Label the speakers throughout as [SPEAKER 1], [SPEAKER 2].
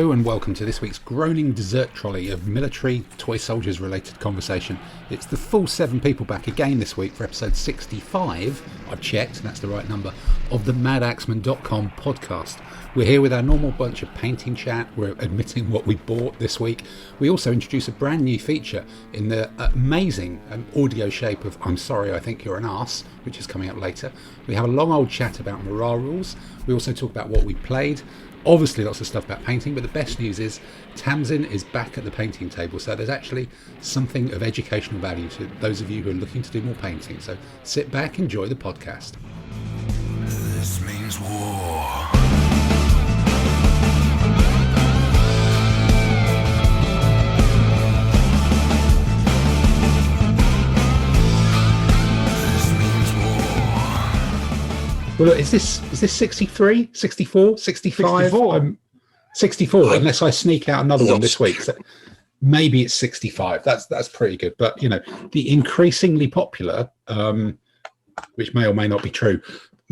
[SPEAKER 1] Hello and welcome to this week's groaning dessert trolley of military toy soldiers related conversation. It's the full 7 people back again this week for episode 65, I've checked and that's the right number, of the Madaxeman.com podcast. We're here with our normal bunch of painting chat. We're admitting what we bought this week. We also introduce a brand new feature in the amazing audio shape of I'm Sorry I Think You're an Arse, which is coming up later. We have a long old chat about morale rules. We also talk about what we played. Obviously lots of stuff about painting, but the best news is Tamsin is back at the painting table, so there's actually something of educational value to those of you who are looking to do more painting. So sit back, enjoy the podcast.
[SPEAKER 2] This means war.
[SPEAKER 1] Well, look, is this 63, 64, 65?
[SPEAKER 3] 64.
[SPEAKER 1] 64, unless I sneak out another one this week. So maybe it's 65. That's pretty good. But, you know, the increasingly popular, which may or may not be true,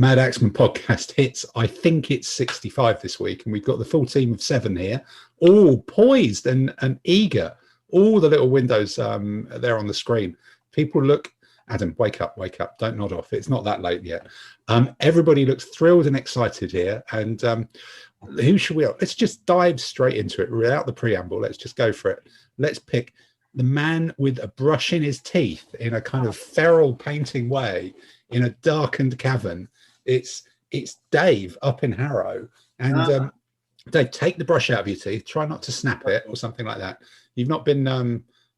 [SPEAKER 1] Madaxeman podcast hits, I think it's 65 this week. And we've got the full team of 7 here, all poised and eager. All the little windows there on the screen. People look... Adam, wake up, don't nod off. It's not that late yet. Everybody looks thrilled and excited here. And who should we... Let's just dive straight into it without the preamble. Let's just go for it. Let's pick the man with a brush in his teeth in a kind of feral painting way in a darkened cavern. It's Dave up in Harrow. And Dave, take the brush out of your teeth. Try not to snap it or something like that. You've not been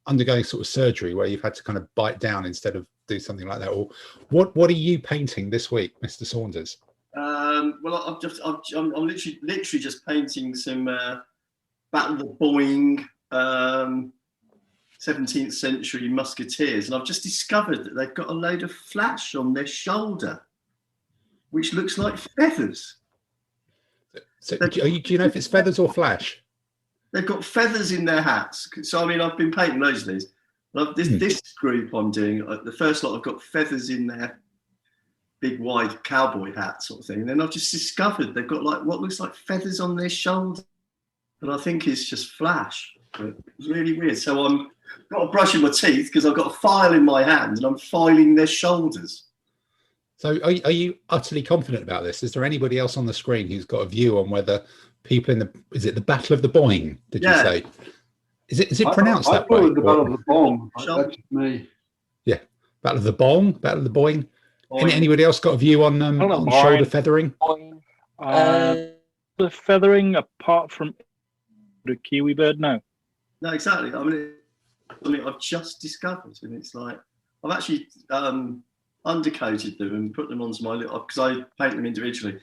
[SPEAKER 1] undergoing sort of surgery where you've had to kind of bite down instead of do something like that. Or what are you painting this week, Mr. Saunders?
[SPEAKER 3] Well, I'm literally just painting some Battle of the Boyne 17th century musketeers, and I've just discovered that they've got a load of flash on their shoulder, which looks like feathers.
[SPEAKER 1] So do you know if it's feathers or flash?
[SPEAKER 3] They've got feathers in their hats. So I mean, I've been painting loads of these. This group I'm doing, the first lot, I've got feathers in their big wide cowboy hat sort of thing. And then I've just discovered they've got like what looks like feathers on their shoulder, and I think it's just flash. But it's really weird. So I've got a brush in my teeth because I've got a file in my hand and I'm filing their shoulders.
[SPEAKER 1] So are you utterly confident about this? Is there anybody else on the screen who's got a view on whether people is it the Battle of the Boyne, did you say? Is it pronounced that way?
[SPEAKER 4] The Battle of the Boyne. That's me.
[SPEAKER 1] Yeah. Battle of the Boyne, Battle of the Boyne. Anybody else got a view on shoulder feathering?
[SPEAKER 4] The feathering apart from the kiwi bird, no.
[SPEAKER 3] No, exactly. I mean, I've just discovered, and it's like I've actually undercoated them and put them onto my little, because I paint them individually,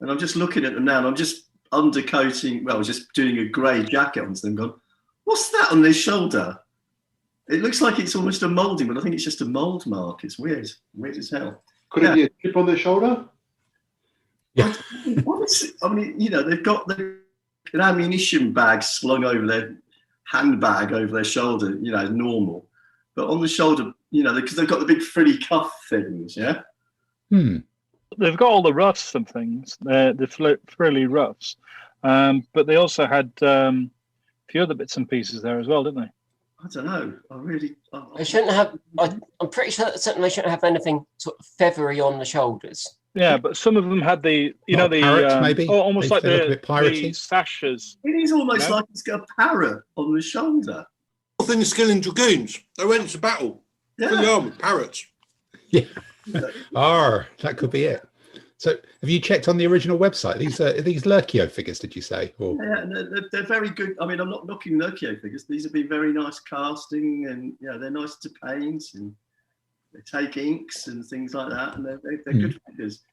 [SPEAKER 3] and I'm just looking at them now, and I'm just undercoating. Well, just doing a grey jacket onto them. Gone. What's that on their shoulder? It looks like it's almost a moulding, but I think it's just a mould mark. It's weird as hell.
[SPEAKER 4] Could it be a chip on their shoulder?
[SPEAKER 1] Yeah.
[SPEAKER 3] What is it? I mean, you know, they've got an ammunition bag slung over their handbag over their shoulder, you know, normal. But on the shoulder, you know, because they've got the big frilly cuff things, yeah?
[SPEAKER 4] They've got all the ruffs and things, the frilly ruffs. But they also had a few other bits and pieces there as well, didn't they?
[SPEAKER 3] I don't know.
[SPEAKER 5] They shouldn't have. I'm pretty sure that certainly they shouldn't have anything sort of feathery on the shoulders.
[SPEAKER 4] Yeah, but some of them had the,
[SPEAKER 1] parrots, maybe.
[SPEAKER 4] Almost like
[SPEAKER 1] the
[SPEAKER 4] sashes.
[SPEAKER 3] It is almost like it's got a parrot on the shoulder.
[SPEAKER 6] In the Skilling Dragoons, they went into battle.
[SPEAKER 3] Yeah.
[SPEAKER 6] Fully armed parrots.
[SPEAKER 1] Yeah. That could be it. So, have you checked on the original website? Are these Lurkio figures, did you say? Or...
[SPEAKER 3] Yeah, they're very good. I mean, I'm not knocking Lurkio figures. These have been very nice casting, and they're nice to paint, and they take inks and things like that, and they're good figures.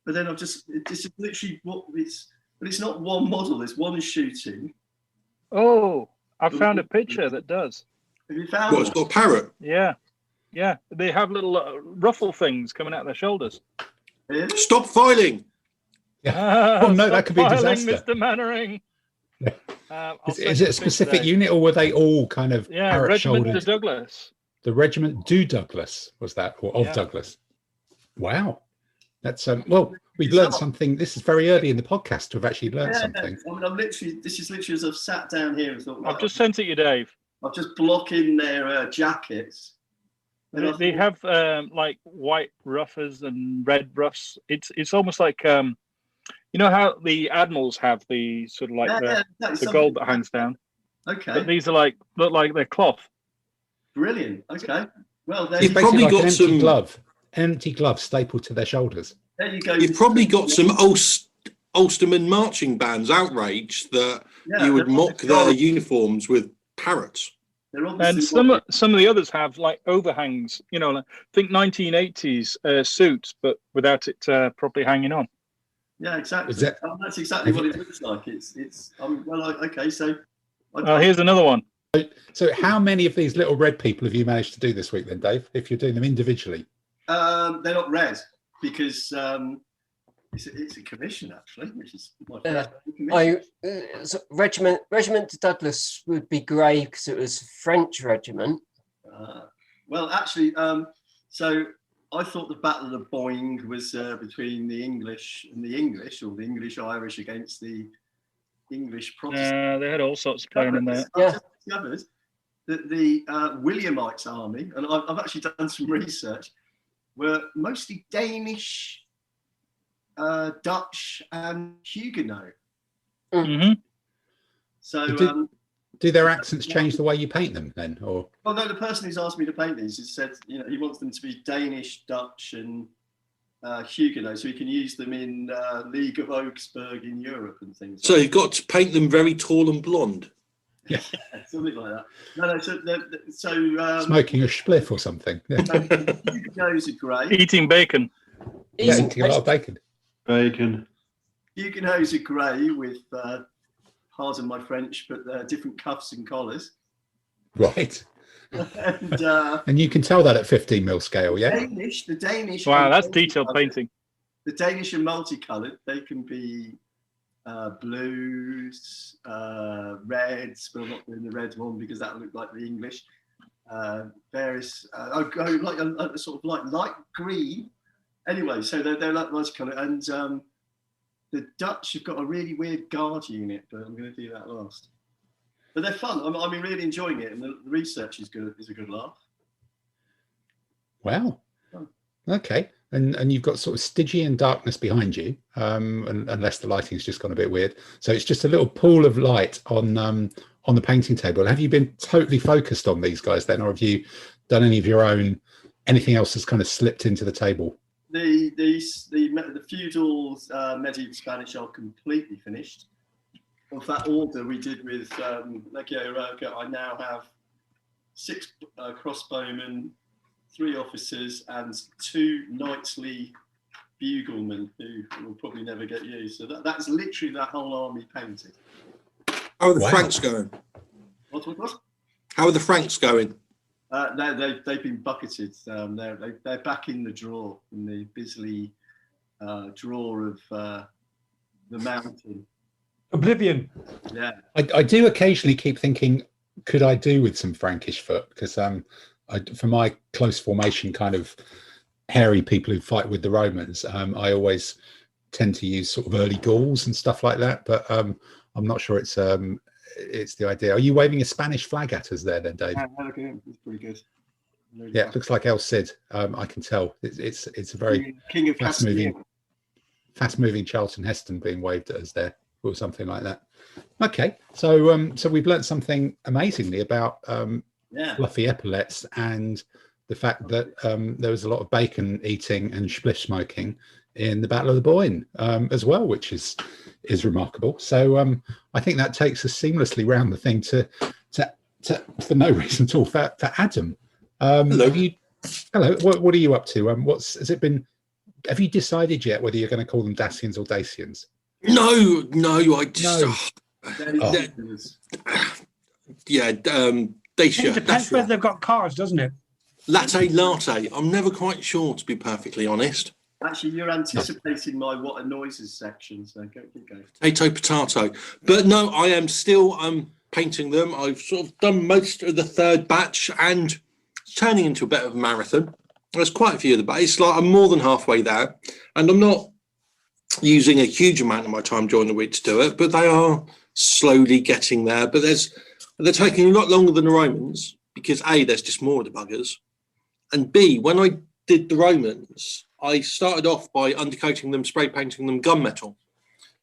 [SPEAKER 3] But then this is literally but it's not one model. It's one shooting.
[SPEAKER 4] Oh, I found a picture that does.
[SPEAKER 3] Have you found?
[SPEAKER 6] It's got a parrot.
[SPEAKER 4] Yeah. They have little ruffle things coming out their shoulders.
[SPEAKER 3] Really?
[SPEAKER 6] Stop filing.
[SPEAKER 1] Yeah. Oh no, that could be a disaster.
[SPEAKER 4] Mr. Mannering.
[SPEAKER 1] Yeah. Is it a specific unit, or were they all kind of parrot shouldered?
[SPEAKER 4] Regiment de Douglas.
[SPEAKER 1] The Regiment du Douglas was that, or of Douglas? Wow, that's well. we've learned something. This is very early in the podcast to have actually learned something.
[SPEAKER 3] I mean, this is literally as I've sat down here and thought,
[SPEAKER 4] I've just sent it you, Dave.
[SPEAKER 3] I'll just block in their jackets.
[SPEAKER 4] They have like white ruffers and red ruffs. It's almost like you know how the admirals have the sort of like the gold that hangs down.
[SPEAKER 3] Okay.
[SPEAKER 4] But these are look like they're cloth.
[SPEAKER 3] Brilliant. Okay. Well, then
[SPEAKER 1] You've probably got an empty glove stapled to their shoulders.
[SPEAKER 3] There you go.
[SPEAKER 6] You've probably got some Ulsterman marching bands outraged that you would mock their uniforms with parrots.
[SPEAKER 4] And some of the others have like overhangs, you know, think 1980s suits, but without it properly hanging on.
[SPEAKER 3] Yeah, exactly. That's exactly what it looks like. It's okay. So
[SPEAKER 4] here's another one.
[SPEAKER 1] So how many of these little red people have you managed to do this week then, Dave, if you're doing them individually?
[SPEAKER 3] They're not red because it's a commission, actually, which is my first commission.
[SPEAKER 5] So Regiment de Douglas would be grey because it was a French regiment.
[SPEAKER 3] Well, actually, so I thought the Battle of Boyne was between the English and the English, or the English-Irish against the English Protestants.
[SPEAKER 4] They had all sorts of playing in there.
[SPEAKER 3] Yeah. Discovered that the Williamites army, and I've actually done some research, were mostly Danish, Dutch, and Huguenot.
[SPEAKER 4] Mm-hmm.
[SPEAKER 3] So,
[SPEAKER 1] do their accents change the way you paint them then, or?
[SPEAKER 3] Well, no. The person who's asked me to paint these has said, he wants them to be Danish, Dutch, and Huguenot, so he can use them in League of Augsburg in Europe and things.
[SPEAKER 6] So you've got to paint them very tall and blonde.
[SPEAKER 3] Yeah, something like that. No. So
[SPEAKER 1] smoking a spliff or something. Yeah.
[SPEAKER 3] Huguenots are grey.
[SPEAKER 4] Eating bacon.
[SPEAKER 1] Eating a lot of bacon.
[SPEAKER 3] Huguenots are grey with, pardon my French, but different cuffs and collars.
[SPEAKER 1] Right. And you can tell that at 15mm scale, yeah?
[SPEAKER 3] The Danish.
[SPEAKER 4] Wow, that's detailed painting.
[SPEAKER 3] The Danish are multicoloured. They can be blues, reds, but I'm not doing the red one because that would look like the English. Various, I'll go like a sort of like light green. Anyway, so they're like multicoloured, and the Dutch have got a really weird guard unit, but I'm going to do that last. But they're fun. I'm really enjoying it, and the research is good. Is a good laugh.
[SPEAKER 1] Wow. Okay. And you've got sort of Stygian darkness behind you, unless the lighting's just gone a bit weird. So it's just a little pool of light on the painting table. Have you been totally focused on these guys then, or have you done any of your own? Anything else that's kind of slipped into the table?
[SPEAKER 3] The feudal medieval Spanish are completely finished. Of that order we did with Legio Roca, I now have 6 crossbowmen, 3 officers, and 2 knightly buglemen who will probably never get used. So that's literally that whole army painted.
[SPEAKER 6] How are the Franks going?
[SPEAKER 3] What?
[SPEAKER 6] How are the Franks going?
[SPEAKER 3] No, they've been bucketed. They're back in the draw, in the Bisley draw of the mountain.
[SPEAKER 7] Oblivion.
[SPEAKER 3] Yeah.
[SPEAKER 1] I do occasionally keep thinking, could I do with some Frankish foot? Because for my close formation kind of hairy people who fight with the Romans, I always tend to use sort of early Gauls and stuff like that. But I'm not sure it's the idea. Are you waving a Spanish flag at us there then, Dave?
[SPEAKER 3] Okay, it's pretty good.
[SPEAKER 1] Yeah, it looks like El Cid. I can tell. It's a very
[SPEAKER 3] King of
[SPEAKER 1] fast-moving Charlton Heston being waved at us there, or something like that. Okay, so we've learned something amazingly about fluffy epaulets and the fact that there was a lot of bacon eating and spliff smoking in the Battle of the Boyne as well, which is remarkable. So I think that takes us seamlessly round the thing to for no reason at all for Adam.
[SPEAKER 6] Hello.
[SPEAKER 1] Hello. What are you up to? Has it been? Have you decided yet whether you're going to call them Dacians or Dacians?
[SPEAKER 6] No. I just. Dacia.
[SPEAKER 7] It depends whether they've got cars, doesn't it?
[SPEAKER 6] Latte. I'm never quite sure, to be perfectly honest.
[SPEAKER 3] Actually, you're anticipating my what are noises section, so keep going.
[SPEAKER 6] Potato. But no, I am still painting them. I've sort of done most of the third batch, and it's turning into a bit of a marathon. There's quite a few of the batches. Like I'm more than halfway there, and I'm not using a huge amount of my time during the week to do it, but they are slowly getting there. But they're taking a lot longer than the Romans because A, there's just more of the buggers, and B, when I did the Romans, I started off by undercoating them, spray painting them gunmetal.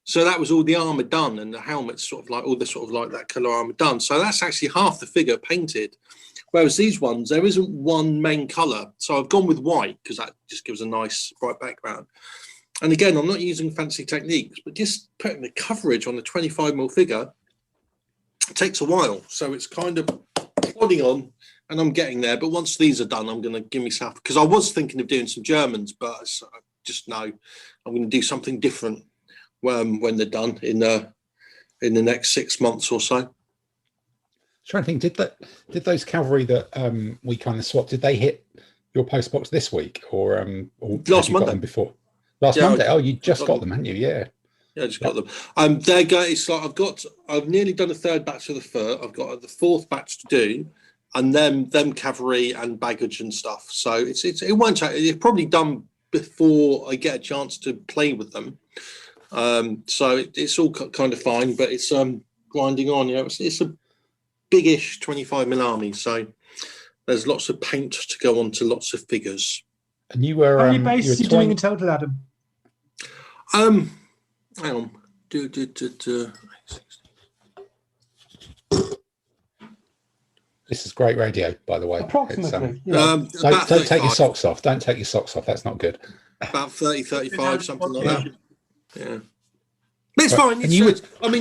[SPEAKER 6] So that was all the armour done, and the helmet's sort of like all the sort of like that colour armour done. So that's actually half the figure painted. Whereas these ones, there isn't one main colour. So I've gone with white because that just gives a nice bright background. And again, I'm not using fancy techniques, but just putting the coverage on the 25mm figure takes a while. So it's kind of plodding on, and I'm getting there. But once these are done, I'm going to give myself, because I was thinking of doing some Germans, but I just know I'm going to do something different when they're done in the next 6 months or so.
[SPEAKER 1] Trying to think, did those cavalry that we kind of swapped, did they hit your post box this week or
[SPEAKER 6] last Monday?
[SPEAKER 1] Got them before last Monday? Oh, you just got them, hadn't you? Yeah,
[SPEAKER 6] I just got them. It's like I've nearly done a third batch of the fur. I've got the fourth batch to do, and then them cavalry and baggage and stuff. So it won't take. It's probably done before I get a chance to play with them. So it's all kind of fine, but it's grinding on. You know, it's a biggish 25mm army, so there's lots of paint to go onto lots of figures.
[SPEAKER 1] And you were
[SPEAKER 7] how many bases are you doing in total, Adam?
[SPEAKER 6] Hang on.
[SPEAKER 1] This is great radio, by the way.
[SPEAKER 7] Approximately.
[SPEAKER 1] Don't take your socks off. Don't take your socks off. That's not good.
[SPEAKER 6] About 30, 35, something like that. Yeah. But it's fine.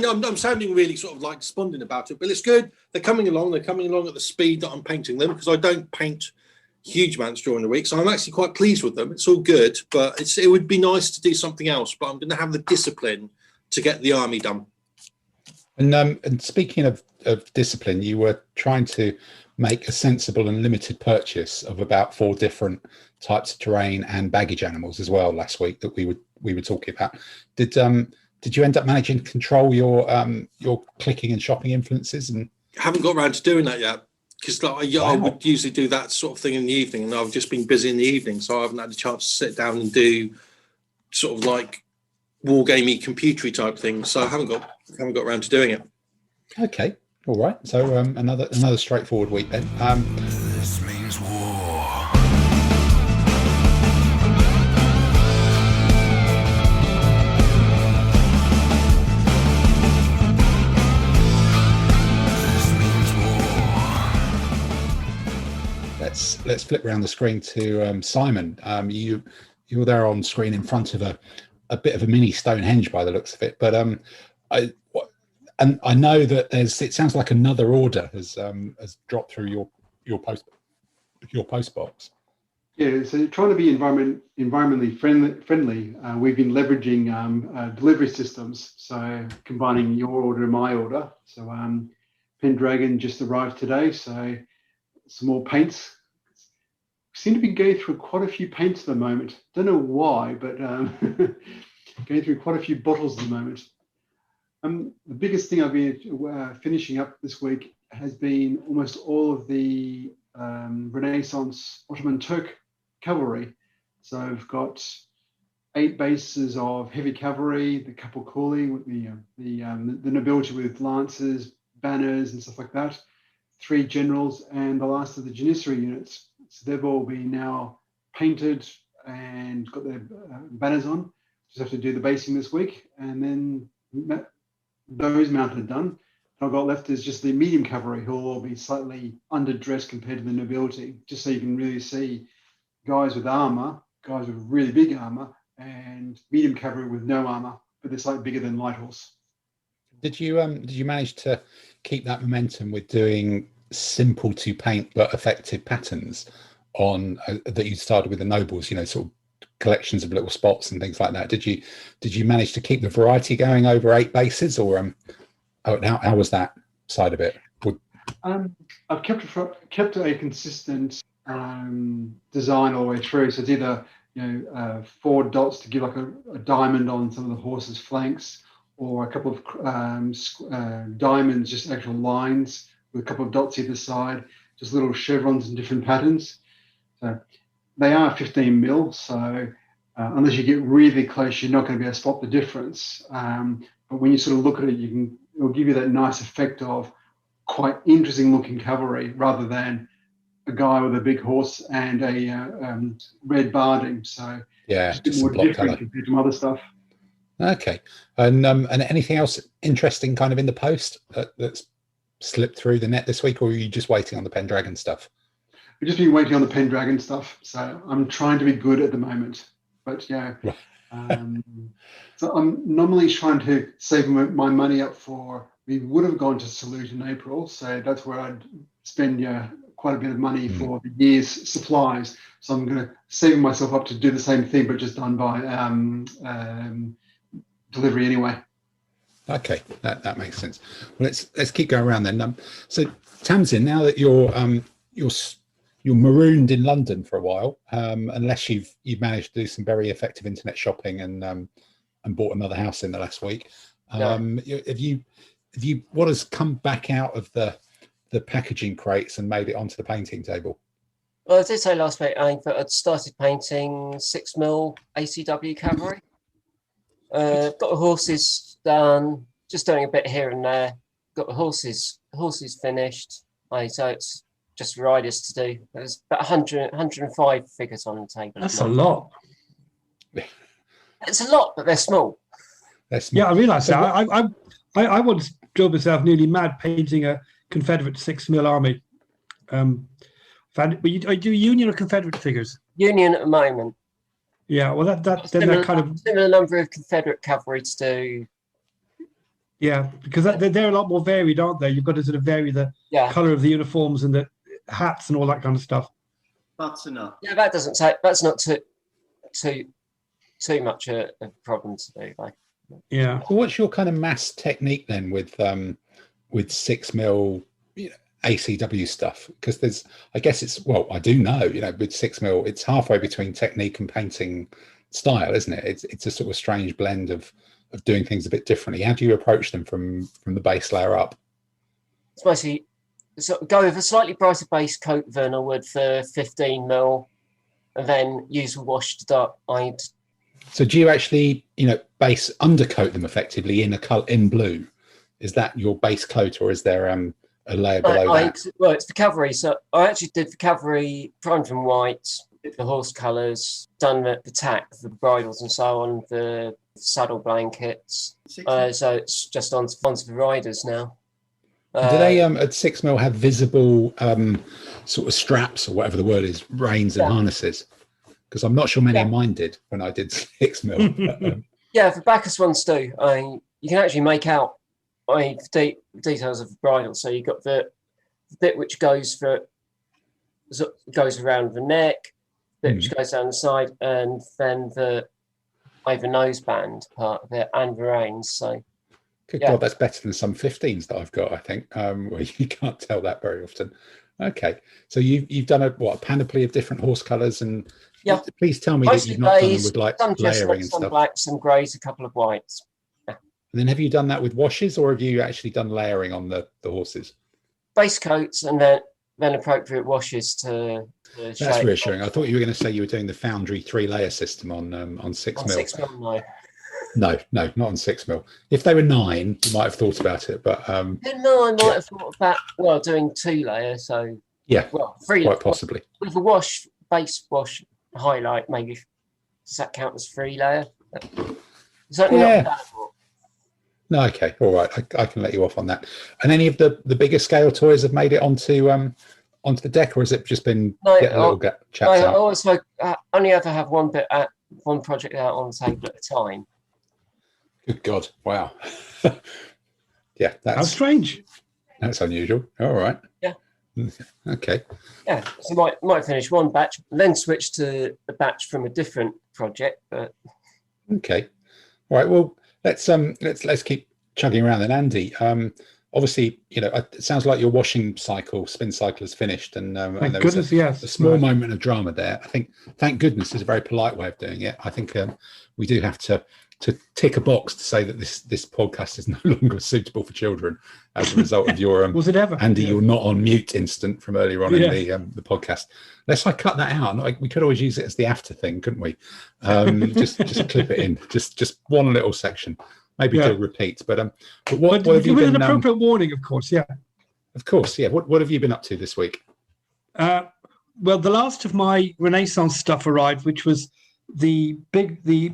[SPEAKER 6] I'm sounding really sort of like despondent about it, but it's good. They're coming along. They're coming along at the speed that I'm painting them, because I don't paint huge amounts during the week. So I'm actually quite pleased with them. It's all good, but it would be nice to do something else, but I'm going to have the discipline to get the army done.
[SPEAKER 1] And speaking of discipline, you were trying to make a sensible and limited purchase of about 4 different types of terrain and baggage animals as well last week that we were talking about. Did you end up managing to control your clicking and shopping influences? And
[SPEAKER 6] I haven't got around to doing that yet, because I would usually do that sort of thing in the evening, and I've just been busy in the evening, so I haven't had a chance to sit down and do sort of like wargamey, computery type things. So I haven't got around to doing it.
[SPEAKER 1] Okay, all right. So another straightforward week then.
[SPEAKER 2] This means war.
[SPEAKER 1] Let's flip around the screen to Simon. You're there on screen in front of a bit of a mini Stonehenge by the looks of it. But I know that it sounds like another order has dropped through your post box.
[SPEAKER 8] Yeah, so trying to be environmentally friendly, we've been leveraging delivery systems. So combining your order and my order. So Pendragon just arrived today, so some more paints. Seem to be going through quite a few paints at the moment. Don't know why, but going through quite a few bottles at the moment. The biggest thing I've been finishing up this week has been almost all of the Renaissance Ottoman Turk cavalry. So I've got 8 bases of heavy cavalry, the Capoculi with the nobility with lances, banners, and stuff like that. 3 generals, and the last of the Janissary units. So they've all been now painted and got their banners on. Just have to do the basing this week, and then those mounted and done. What I've got left is just the medium cavalry, who will all be slightly underdressed compared to the nobility, just so you can really see guys with armor, guys with really big armor, and medium cavalry with no armor, but they're slightly bigger than light horse.
[SPEAKER 1] Did you manage to keep that momentum with doing simple to paint but effective patterns on that you started with the nobles? You know, sort of collections of little spots and things like that. Did you manage to keep the variety going over 8 bases, or how was that side of it?
[SPEAKER 8] I've kept a consistent design all the way through. So it's either 4 dots to give like a diamond on some of the horse's flanks, or a couple of diamonds, just actual lines with a couple of dots either side, just little chevrons in different patterns. So they are 15mm, so unless you get really close, you're not going to be able to spot the difference. But when you sort of look at it, it'll give you that nice effect of quite interesting looking cavalry rather than a guy with a big horse and a red barding. So
[SPEAKER 1] yeah,
[SPEAKER 8] just more different compared to some other stuff.
[SPEAKER 1] Okay, and anything else interesting kind of in the post that's slipped through the net this week, or are you just waiting on the Pendragon stuff?
[SPEAKER 8] I've just been waiting on the Pendragon stuff, so I'm trying to be good at the moment. But yeah, so I'm normally trying to save my money up for. We would have gone to Salute in April, so that's where I'd spend quite a bit of money for the year's supplies. So I'm going to save myself up to do the same thing, but just done by delivery anyway.
[SPEAKER 1] Okay, that makes sense. Well, let's keep going around then. So Tamsin, now that you're marooned in London for a while, unless you've managed to do some very effective internet shopping and bought another house in the last week, have you what has come back out of the packaging crates and made it onto the painting table?
[SPEAKER 5] Well, I did say last week that I'd started painting 6mm ACW cavalry. Got the horses done, just doing a bit here and there. Got the horses finished. So it's just riders to do. There's about 105 figures on the table.
[SPEAKER 7] That's a lot.
[SPEAKER 5] It's a lot, but they're small.
[SPEAKER 7] Yeah, I realise that. I once drove myself nearly mad painting a Confederate 6mm army. But you do Union or Confederate figures?
[SPEAKER 5] Union at the moment.
[SPEAKER 7] Yeah, well, that kind of
[SPEAKER 5] similar number of Confederate cavalry to do.
[SPEAKER 7] Yeah, because they're a lot more varied, aren't they? You've got to sort of vary the colour of the uniforms and the hats and all that kind of stuff.
[SPEAKER 3] That's enough.
[SPEAKER 5] Yeah, that's not too much a problem to do. Like,
[SPEAKER 7] yeah.
[SPEAKER 1] So what's your kind of mass technique then with 6mm ACW stuff? Because I guess I do know, with 6mm, it's halfway between technique and painting style, isn't it? It's a sort of strange blend of doing things a bit differently. How do you approach them from the base layer up?
[SPEAKER 5] It's mostly go with a slightly brighter base coat than I would for 15mm, and then use a washed dark eyed.
[SPEAKER 1] So do you actually, base undercoat them effectively in blue? Is that your base coat, or is there a layer below that?
[SPEAKER 5] Well, it's the cavalry. So I actually did the cavalry primed in white, the horse colours, done the tack, the bridles and so on, the saddle blankets. So it's just onto the riders now.
[SPEAKER 1] Do they at 6mm have visible sort of straps, or whatever the word is, reins and harnesses? Because I'm not sure many of mine did when I did 6mm.
[SPEAKER 5] Yeah, for Bacchus ones do. You can actually make out details of the bridle. So you've got the bit which goes around the neck, the bit which goes down the side, and then the over noseband part of it, and the reins. So,
[SPEAKER 1] good God, that's better than some 15s that I've got, I think, where you can't tell that very often. Okay, so you've done a panoply of different horse colours, and please tell me that you've not done them with like layering and stuff.
[SPEAKER 5] Some blacks, some greys, a couple of whites.
[SPEAKER 1] And then have you done that with washes, or have you actually done layering on the horses?
[SPEAKER 5] Base coats and then appropriate washes to
[SPEAKER 1] That's
[SPEAKER 5] shape.
[SPEAKER 1] reassuring. I thought you were going to say you were doing the Foundry 3-layer system on 6mm.
[SPEAKER 5] On 6mm,
[SPEAKER 1] No, not on 6mm. If they were 9, you might have thought about it, but
[SPEAKER 5] I might have thought about doing 2-layer. So 3
[SPEAKER 1] quite possibly
[SPEAKER 5] with a base wash highlight. Maybe does that count as 3-layer? Certainly not that.
[SPEAKER 1] No, okay, all right. I can let you off on that. And any of the bigger scale toys have made it onto the deck, or has it just been getting little chaps out?
[SPEAKER 5] I always only ever have one project out on the table at a time.
[SPEAKER 1] Good God! Wow. Yeah,
[SPEAKER 7] that's strange.
[SPEAKER 1] That's unusual. All right.
[SPEAKER 5] Yeah.
[SPEAKER 1] Okay.
[SPEAKER 5] Yeah, so might finish one batch, and then switch to a batch from a different project. But
[SPEAKER 1] okay. All right. Well, let's keep chugging around then, Andy. Obviously, it sounds like your spin cycle is finished, and
[SPEAKER 7] thank goodness, yes.
[SPEAKER 1] A small moment of drama there. I think, thank goodness, is a very polite way of doing it. I think we do have to to tick a box to say that this podcast is no longer suitable for children as a result of your
[SPEAKER 7] was it ever,
[SPEAKER 1] Andy, you're not on mute instant from earlier on in the podcast. Unless I cut that out, we could always use it as the after thing, couldn't we? Just clip it in, just one little section, maybe do repeats. But what have you
[SPEAKER 7] with
[SPEAKER 1] been?
[SPEAKER 7] An appropriate warning, of course. Yeah. Of
[SPEAKER 1] course, yeah. What have you been up to this week?
[SPEAKER 7] Well, the last of my Renaissance stuff arrived, which was the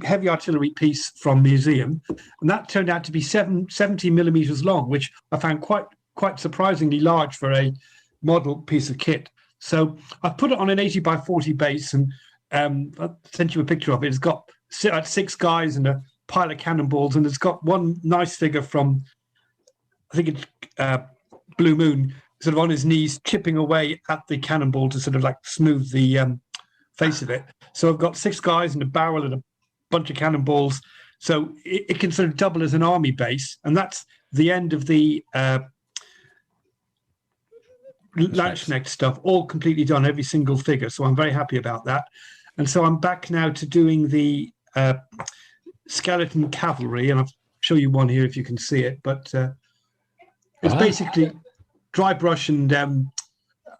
[SPEAKER 7] heavy artillery piece from museum, and that turned out to be 70 millimeters long, which I found quite surprisingly large for a model piece of kit. So I've put it on an 80 by 40 base, and I'll send you a picture of it. It's got 6 guys and a pile of cannonballs, and it's got one nice figure from, I think it's Blue Moon, sort of on his knees chipping away at the cannonball to sort of like smooth the face of it. So I've got 6 guys and a barrel and a bunch of cannonballs. So it can sort of double as an army base. And that's the end of the Lanzknecht stuff, all completely done, every single figure. So I'm very happy about that. And so I'm back now to doing the skeleton cavalry. And I'll show you one here if you can see it. But it's basically dry brush and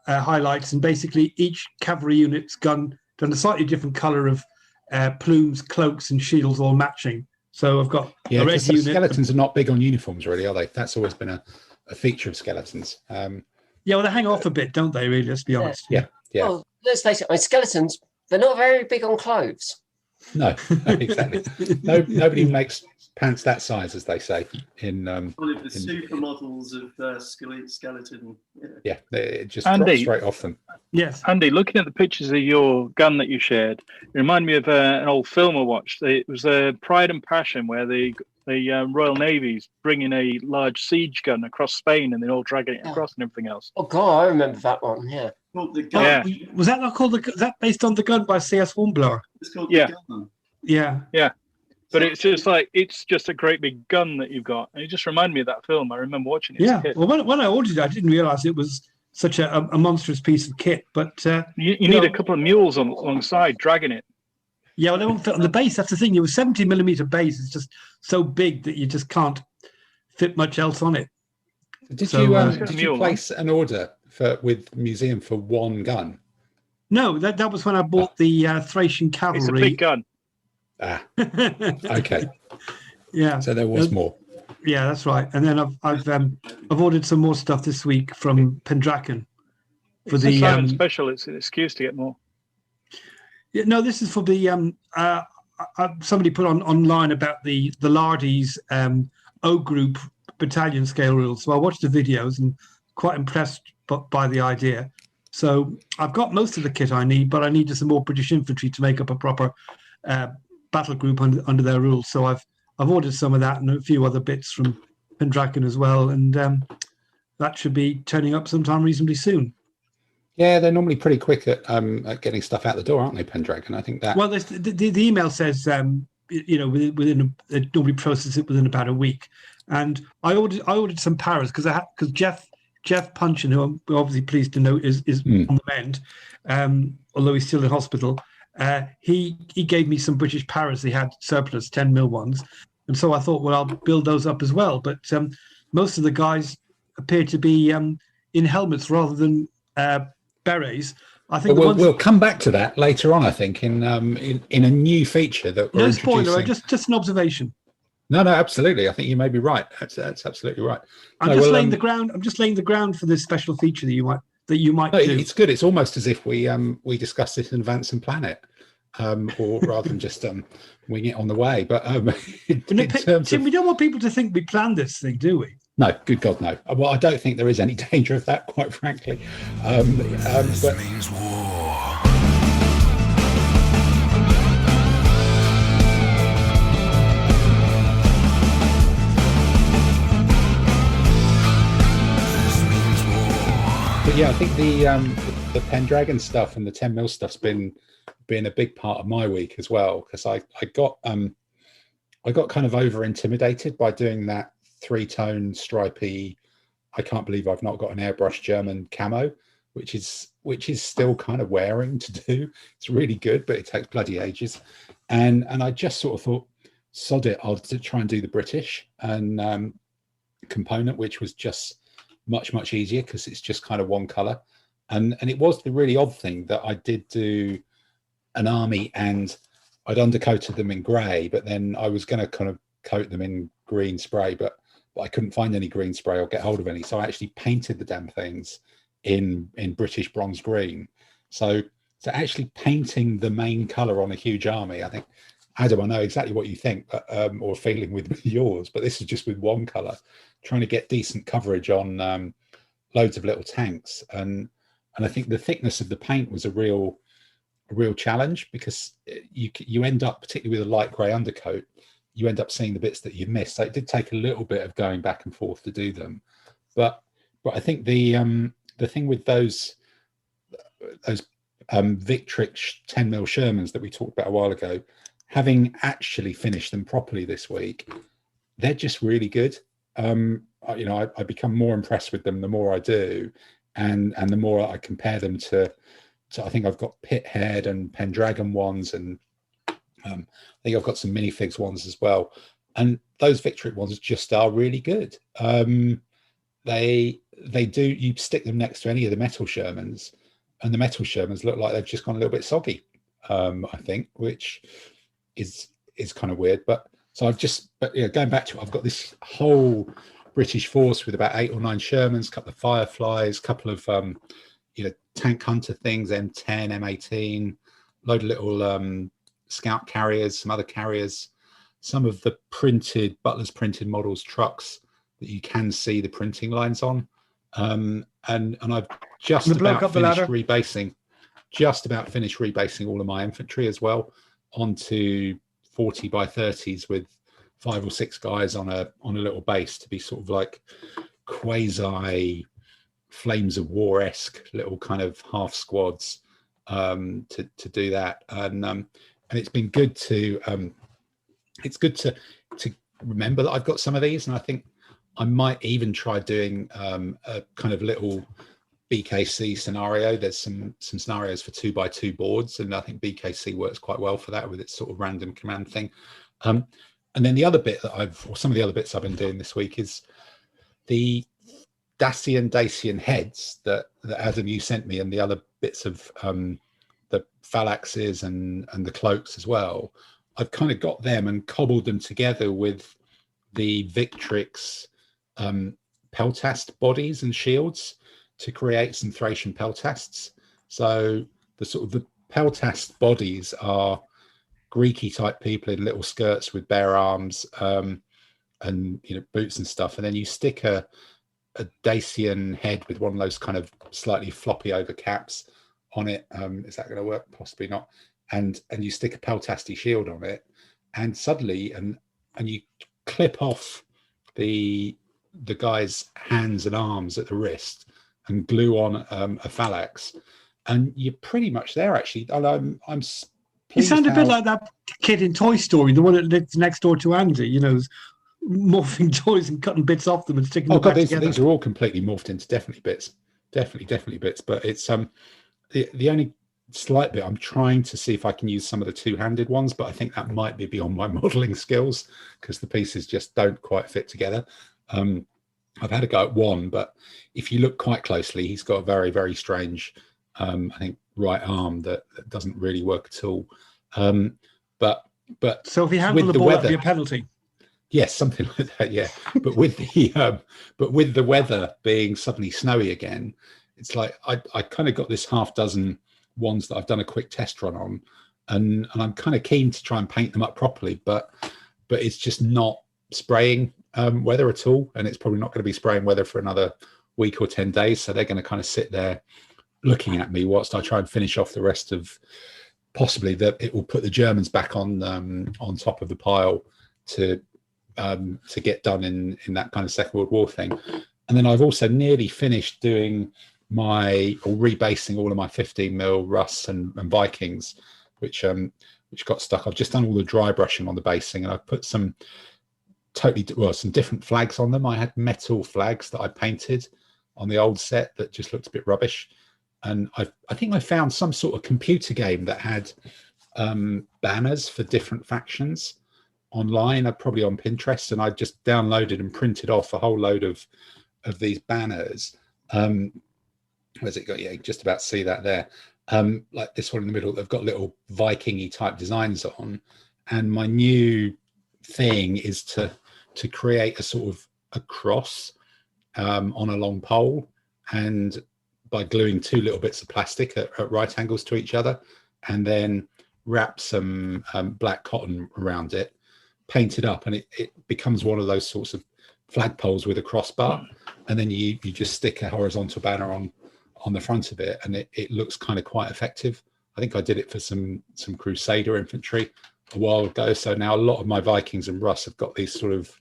[SPEAKER 7] highlights. And basically each cavalry unit's done a slightly different color of plumes, cloaks, and shields all matching. So I've got a red unit.
[SPEAKER 1] Skeletons are not big on uniforms, really, are they? That's always been a feature of skeletons.
[SPEAKER 7] Yeah, well, they hang off a bit, don't they, really? Let's be honest.
[SPEAKER 1] Yeah.
[SPEAKER 5] Well, let's face it, skeletons, they're not very big on clothes.
[SPEAKER 1] No, exactly. Nobody makes pants that size, as they say. In
[SPEAKER 3] the supermodels of skeleton.
[SPEAKER 1] Yeah, it just drops straight off them.
[SPEAKER 7] Yes.
[SPEAKER 4] Andy, looking at the pictures of your gun that you shared, it reminded me of an old film I watched. It was Pride and Passion, where the Royal Navy's bringing a large siege gun across Spain and then all dragging it across and everything else.
[SPEAKER 5] Oh God, I remember that one. Yeah.
[SPEAKER 3] Called the gun.
[SPEAKER 4] Yeah.
[SPEAKER 7] Was that not called that based on the gun by C.S. Hornblower?
[SPEAKER 3] It's called the gun.
[SPEAKER 7] Yeah.
[SPEAKER 4] Yeah. But it's just a great big gun that you've got. And it just reminded me of that film. I remember watching it as a kid.
[SPEAKER 7] Well, when I ordered it, I didn't realize it was such a monstrous piece of kit. But
[SPEAKER 4] you need a couple of mules alongside dragging it.
[SPEAKER 7] Yeah, well, they won't fit on the base. That's the thing. Your 70 millimeter base is just so big that you just can't fit much else on it.
[SPEAKER 1] Did you place an order with museum for one gun?
[SPEAKER 7] No, that was when I bought the Thracian cavalry.
[SPEAKER 4] It's a big gun.
[SPEAKER 1] Okay.
[SPEAKER 7] Yeah.
[SPEAKER 1] So there was more.
[SPEAKER 7] Yeah, that's right. And then I've ordered some more stuff this week from Pendraken for
[SPEAKER 4] it's
[SPEAKER 7] the
[SPEAKER 4] silent special. It's an excuse to get more.
[SPEAKER 7] Yeah, no, this is for the somebody put online about the Lardies O group battalion scale rules. So I watched the videos and quite impressed by the idea. So I've got most of the kit I need, but I needed some more British infantry to make up a proper battle group under their rules. So I've ordered some of that and a few other bits from Pendraken as well, and that should be turning up sometime reasonably soon.
[SPEAKER 1] Yeah, they're normally pretty quick at getting stuff out the door, aren't they, Pendragon? I think that.
[SPEAKER 7] Well, the email says within they normally process it within about a week, and I ordered some paras because Jeff Punchin, who I'm obviously pleased to know is on the mend, although he's still in hospital. He gave me some British paras. He had surplus 10mm ones, and so I thought, well, I'll build those up as well. But most of the guys appear to be in helmets rather than berets. I think
[SPEAKER 1] we'll come back to that later on. I think in a new feature that we're
[SPEAKER 7] spoiler, just an observation.
[SPEAKER 1] No, absolutely. I think you may be right. That's absolutely right.
[SPEAKER 7] I'm just laying the ground. I'm just laying the ground for this special feature that you might do.
[SPEAKER 1] It's good. It's almost as if we discussed it in Advance and Planet, or rather than just wing it on the way. But
[SPEAKER 7] Tim, we don't want people to think we planned this thing, do we?
[SPEAKER 1] No, good God, no. Well, I don't think there is any danger of that, quite frankly.
[SPEAKER 2] This means war.
[SPEAKER 1] But yeah, I think the Pendragon stuff and the 10mm stuff's been a big part of my week as well, because I got kind of over intimidated by doing that 3-tone stripy. I can't believe I've not got an airbrush German camo, which is still kind of wearing to do. It's really good, but it takes bloody ages. And I just sort of thought, sod it, I'll try and do the British and component, which was just much easier because it's just kind of one color. And it was the really odd thing that I did do an army and I'd undercoated them in grey, but then I was going to kind of coat them in green spray, but I couldn't find any green spray or get hold of any. So I actually painted the damn things in British bronze green. So actually painting the main color on a huge army, I think, Adam, I know exactly what you think, or feeling with yours, but this is just with one color, trying to get decent coverage on loads of little tanks. And I think the thickness of the paint was a real challenge, because you end up, particularly with a light grey undercoat, you end up seeing the bits that you missed. So it did take a little bit of going back and forth to do them, but I think the thing with those Victrix 10mm Shermans that we talked about a while ago, having actually finished them properly this week, they're just really good. I become more impressed with them the more I do, and the more I compare them to I think I've got Pithead and Pendragon ones, and I think I've got some minifigs ones as well. And those Victrix ones just are really good. They do, you stick them next to any of the metal Shermans, and the metal Shermans look like they've just gone a little bit soggy, I think, which is kind of weird. But going back to it, I've got this whole British force with about 8 or 9 Shermans, a couple of Fireflies, a couple of tank hunter things, M10, M18, load of little scout carriers, some other carriers, some of the Butler's printed models trucks that you can see the printing lines on, and I've just about finished rebasing all of my infantry as well onto 40 by 30s with 5 or 6 guys on a little base to be sort of like quasi Flames of War-esque little kind of half squads to do that. And it's been good to remember that I've got some of these, and I think I might even try doing a kind of little BKC scenario. There's some scenarios for 2x2 boards, and I think BKC works quite well for that with its sort of random command thing. And then the other bit that some of the other bits I've been doing this week is the Dacian heads that Adam, you sent me, and the other bits of the phalanxes and the cloaks as well. I've kind of got them and cobbled them together with the Victrix peltast bodies and shields to create some Thracian peltasts. So the peltast bodies are Greeky type people in little skirts with bare arms and boots and stuff, and then you stick a Dacian head with one of those kind of slightly floppy over caps on it. Is that going to work? Possibly not. And you stick a peltasty shield on it, and suddenly and you clip off the guy's hands and arms at the wrist and glue on a phalanx, and you're pretty much there. Actually, I'm
[SPEAKER 7] you sound a bit like that kid in Toy Story, the one that lives next door to Andy, morphing toys and cutting bits off them and sticking them back together.
[SPEAKER 1] These are all completely morphed into definitely bits. But it's the only slight bit, I'm trying to see if I can use some of the two-handed ones, but I think that might be beyond my modeling skills because the pieces just don't quite fit together. I've had a go at one, but if you look quite closely, he's got a very, very strange, I think, right arm that doesn't really work at all. But
[SPEAKER 7] so if you handle the ball, that'd be a penalty.
[SPEAKER 1] Yes, something like that. Yeah, but with the weather being suddenly snowy again, it's like I kind of got this half dozen ones that I've done a quick test run on, and I'm kind of keen to try and paint them up properly, but it's just not spraying weather at all, and it's probably not going to be spraying weather for another week or 10 days. So they're going to kind of sit there looking at me whilst I try and finish off the rest of possibly that it will put the Germans back on top of the pile to get done in that kind of Second World War thing. And then I've also nearly finished doing rebasing all of my 15mm Russ and Vikings, which got stuck. I've just done all the dry brushing on the basing, and I've put some different flags on them. I had metal flags that I painted on the old set that just looked a bit rubbish. And I think I found some sort of computer game that had banners for different factions. online, probably on Pinterest, and I just downloaded and printed off a whole load of these banners. Where's it got? Yeah, just about see that there. Like this one in the middle, they've got little Viking-y type designs on, and my new thing is to create a sort of a cross on a long pole, and by gluing two little bits of plastic at right angles to each other, and then wrap some black cotton around it, paint it up, and it becomes one of those sorts of flagpoles with a crossbar, and then you just stick a horizontal banner on the front of it, and it looks kind of quite effective. I think I did it for some Crusader infantry a while ago. So now a lot of my Vikings and Russ have got these sort of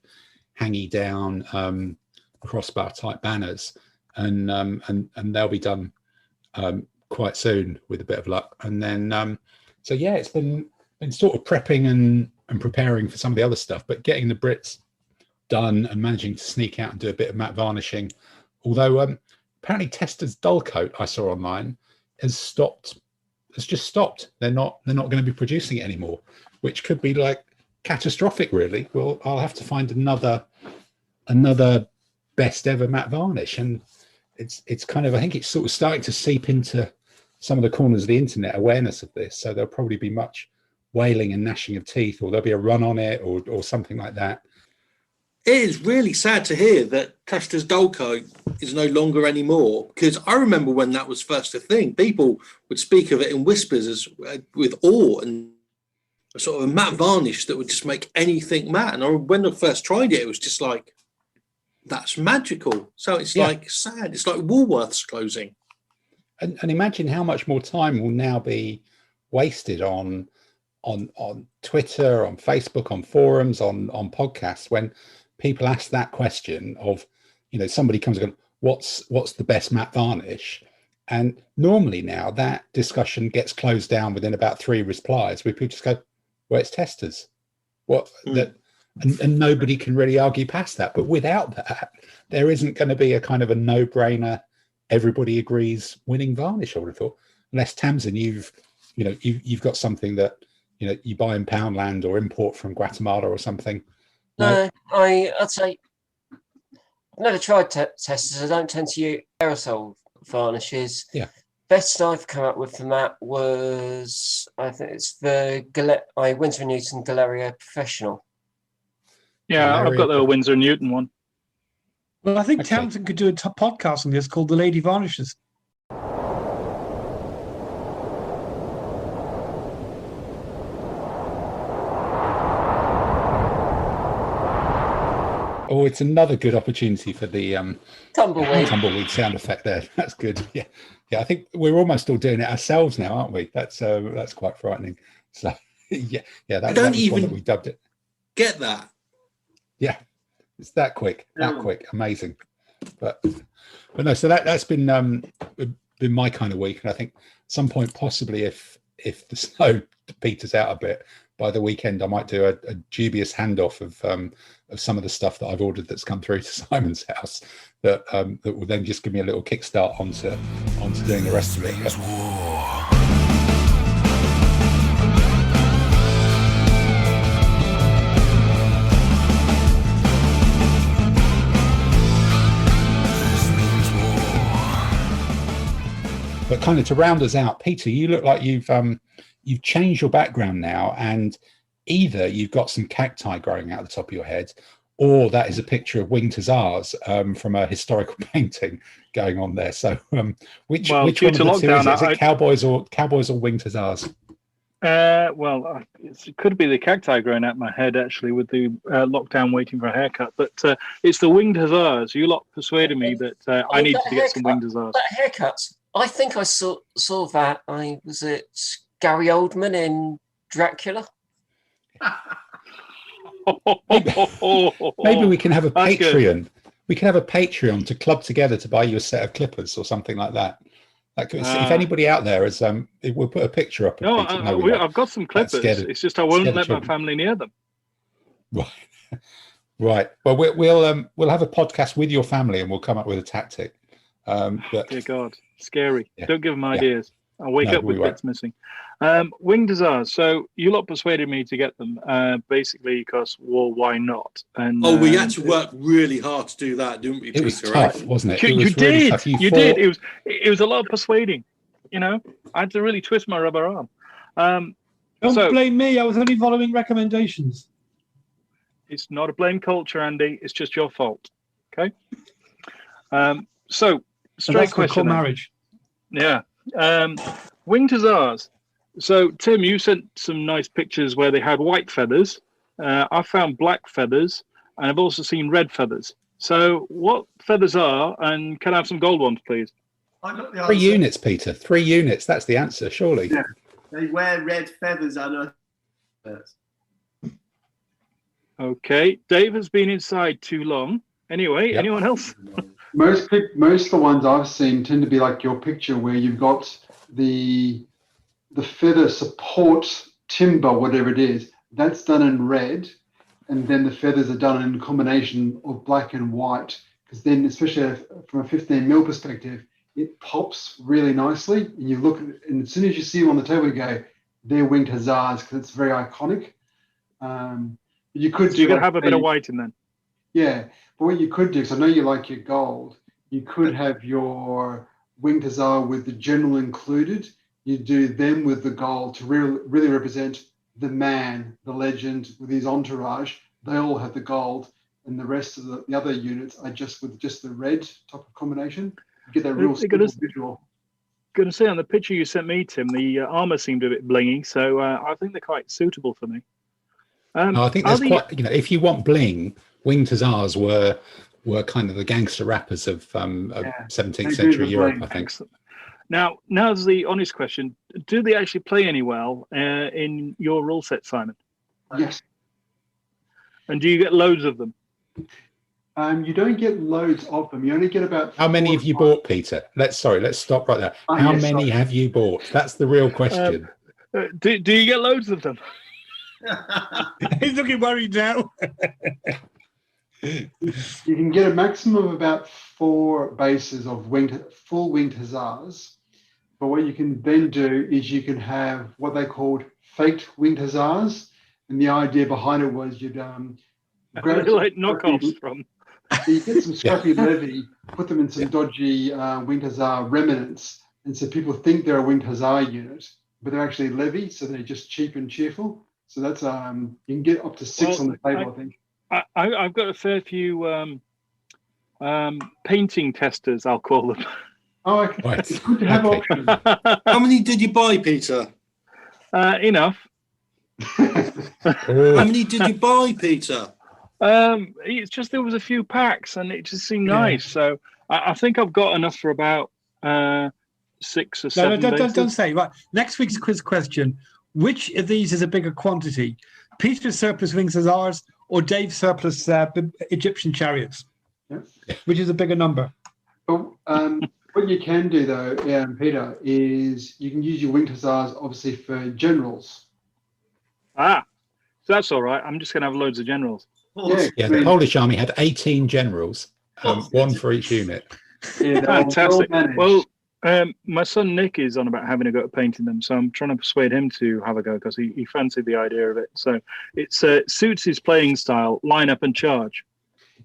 [SPEAKER 1] hangy down crossbar type banners, and they'll be done quite soon with a bit of luck. And then so yeah, it's been sort of prepping and preparing for some of the other stuff, but getting the Brits done and managing to sneak out and do a bit of matte varnishing. Although apparently Tester's dull coat I saw online has just stopped. They're not going to be producing it anymore, which could be like catastrophic, really. Well, I'll have to find another best ever matte varnish, and it's kind of, I think it's sort of starting to seep into some of the corners of the internet awareness of this. So there'll probably be much wailing and gnashing of teeth, or there'll be a run on it, or something like that.
[SPEAKER 6] It is really sad to hear that Tester's dull coat is no longer anymore, because I remember when that was first a thing, people would speak of it in whispers with awe, and a sort of a matte varnish that would just make anything matte. And when I first tried it, it was just like, that's magical. So it's like sad. It's like Woolworths closing.
[SPEAKER 1] And imagine how much more time will now be wasted on Twitter, on Facebook, on forums, on podcasts, when people ask that question of, somebody comes and goes, what's the best matte varnish? And normally now that discussion gets closed down within about 3 replies, where people just go, well, it's Testers. And nobody can really argue past that. But without that, there isn't going to be a kind of a no-brainer, everybody agrees winning varnish, I would have thought. Unless Tamsin, you've got something that you buy in Poundland or import from Guatemala or something.
[SPEAKER 5] No, I'd say I've never tried Testers. I don't tend to use aerosol varnishes.
[SPEAKER 1] Yeah.
[SPEAKER 5] Best I've come up with from that was, I think it's the Winsor & Newton Galeria Professional.
[SPEAKER 4] Yeah, I've got the Winsor & Newton one.
[SPEAKER 7] Well, I think Tamsin could do a podcast on this called The Lady Varnishes.
[SPEAKER 1] Oh, it's another good opportunity for the
[SPEAKER 5] tumbleweed
[SPEAKER 1] sound effect there. That's good. Yeah. I think we're almost all doing it ourselves now, aren't we? That's quite frightening. So yeah. That was one that we dubbed it.
[SPEAKER 6] Get that.
[SPEAKER 1] Yeah, it's that quick. Amazing. But no. So that's been my kind of week, and I think at some point, possibly if the snow peters out a bit, by the weekend, I might do a dubious handoff of some of the stuff that I've ordered that's come through to Simon's house that will then just give me a little kickstart onto doing the rest of it. But kind of to round us out, Peter, you look like you've changed your background now, and either you've got some cacti growing out the top of your head, or that is a picture of winged hussars from a historical painting going on there. So which one of the two is it? Is it cowboys or winged hussars?
[SPEAKER 4] It could be the cacti growing out my head, actually, with the lockdown waiting for a haircut. But it's the winged hussars. You lot persuaded me that I needed to get some winged hussars.
[SPEAKER 5] That haircut, I think I saw that. Was it Gary Oldman in Dracula?
[SPEAKER 1] Maybe we can have a Patreon. We can have a Patreon to club together to buy you a set of clippers or something like that. Like, if anybody out there is, we'll put a picture up.
[SPEAKER 4] I've got some clippers. It's just I won't let my family near them.
[SPEAKER 1] Right. Well, we'll have a podcast with your family, and we'll come up with a tactic.
[SPEAKER 4] Dear God, scary! Yeah. Don't give them ideas. I'll wake
[SPEAKER 1] No,
[SPEAKER 4] up with
[SPEAKER 1] we won't.
[SPEAKER 4] bits missing. Winged hussars. So you lot persuaded me to get them, basically because, well, why not? And
[SPEAKER 6] We had to work really hard to do that, didn't we,
[SPEAKER 1] It was
[SPEAKER 6] Peter?
[SPEAKER 1] tough, wasn't it? It
[SPEAKER 4] You
[SPEAKER 1] was really
[SPEAKER 4] did.
[SPEAKER 1] tough.
[SPEAKER 4] You did. It was a lot of persuading. You know, I had to really twist my rubber arm.
[SPEAKER 7] Don't blame me. I was only following recommendations.
[SPEAKER 4] It's not a blame culture, Andy. It's just your fault. Okay. So straight question.
[SPEAKER 7] Marriage.
[SPEAKER 4] Yeah. Winged hussars. So Tim, you sent some nice pictures where they had white feathers. I found black feathers, and I've also seen red feathers. So what feathers are, and can I have some gold ones, please?
[SPEAKER 3] I got the
[SPEAKER 1] 3
[SPEAKER 3] answer.
[SPEAKER 1] units, Peter. 3 units. That's the answer, surely.
[SPEAKER 3] Yeah. They wear red feathers under.
[SPEAKER 4] Okay. Dave has been inside too long. Anyway,
[SPEAKER 1] Yep.
[SPEAKER 4] anyone else?
[SPEAKER 8] Most of the ones I've seen tend to be like your picture, where you've got the feather support timber, whatever it is. That's done in red, and then the feathers are done in a combination of black and white. Because then, especially from a 15mm perspective, it pops really nicely. And you look at it, and as soon as you see them on the table, you go, "They're winged hussars," because it's very iconic. You could.
[SPEAKER 4] So you're gonna have a bit of white in then.
[SPEAKER 8] Yeah, but what you could do, because I know you like your gold, you could have your winged hussar with the general included. You do them with the gold to really represent the man, the legend with his entourage. They all have the gold, and the rest of the other units are just with just the red type of combination. You get that real simple visual.
[SPEAKER 4] Going to say on the picture you sent me, Tim, the armor seemed a bit blingy, so I think they're quite suitable for me.
[SPEAKER 1] No, I think there's quite, if you want bling, winged hussars were kind of the gangster rappers of 17th century Europe, I think.
[SPEAKER 4] Excellent. Now's the honest question. Do they actually play any well in your rule set, Simon?
[SPEAKER 8] Yes.
[SPEAKER 4] And do you get loads of them?
[SPEAKER 8] You don't get loads of them. You only get about.
[SPEAKER 1] How many have you bought, Peter? Let's stop right there. How many have you bought? That's the real question.
[SPEAKER 4] Do you get loads of them?
[SPEAKER 7] He's looking worried now.
[SPEAKER 8] You can get a maximum of about 4 bases of full winged hussars. But what you can then do is you can have what they called faked winged hussars. And the idea behind it was you'd grab
[SPEAKER 4] like knockoffs from.
[SPEAKER 8] You get some scrappy levy, put them in some dodgy winged hussar remnants. And so people think they're a winged hussar unit, but they're actually levy, so they're just cheap and cheerful. So that's you can get up to 6 on the table, I think.
[SPEAKER 4] I've got a fair few painting testers, I'll call them.
[SPEAKER 8] Oh, okay. Right. It's good to have options.
[SPEAKER 6] How many did you buy, Peter?
[SPEAKER 4] Enough.
[SPEAKER 6] How many did you buy, Peter?
[SPEAKER 4] It's just there was a few packs, and it just seemed nice. So I think I've got enough for about 6 or 7.
[SPEAKER 7] No, don't say. Right. Next week's quiz question: which of these is a bigger quantity? Peter's surplus winged hussars or Dave's surplus Egyptian chariots?
[SPEAKER 8] Yeah.
[SPEAKER 7] Which is a bigger number?
[SPEAKER 8] But what you can do, though, Peter, is you can use your winged hussars, obviously, for generals.
[SPEAKER 4] So that's all right. I'm just going to have loads of generals.
[SPEAKER 1] Yeah, the Polish army had 18 generals, 1 for each unit.
[SPEAKER 8] Yeah,
[SPEAKER 4] fantastic. Well, my son Nick is on about having a go at painting them, so I'm trying to persuade him to have a go because he fancied the idea of it. So it suits his playing style, line up and charge.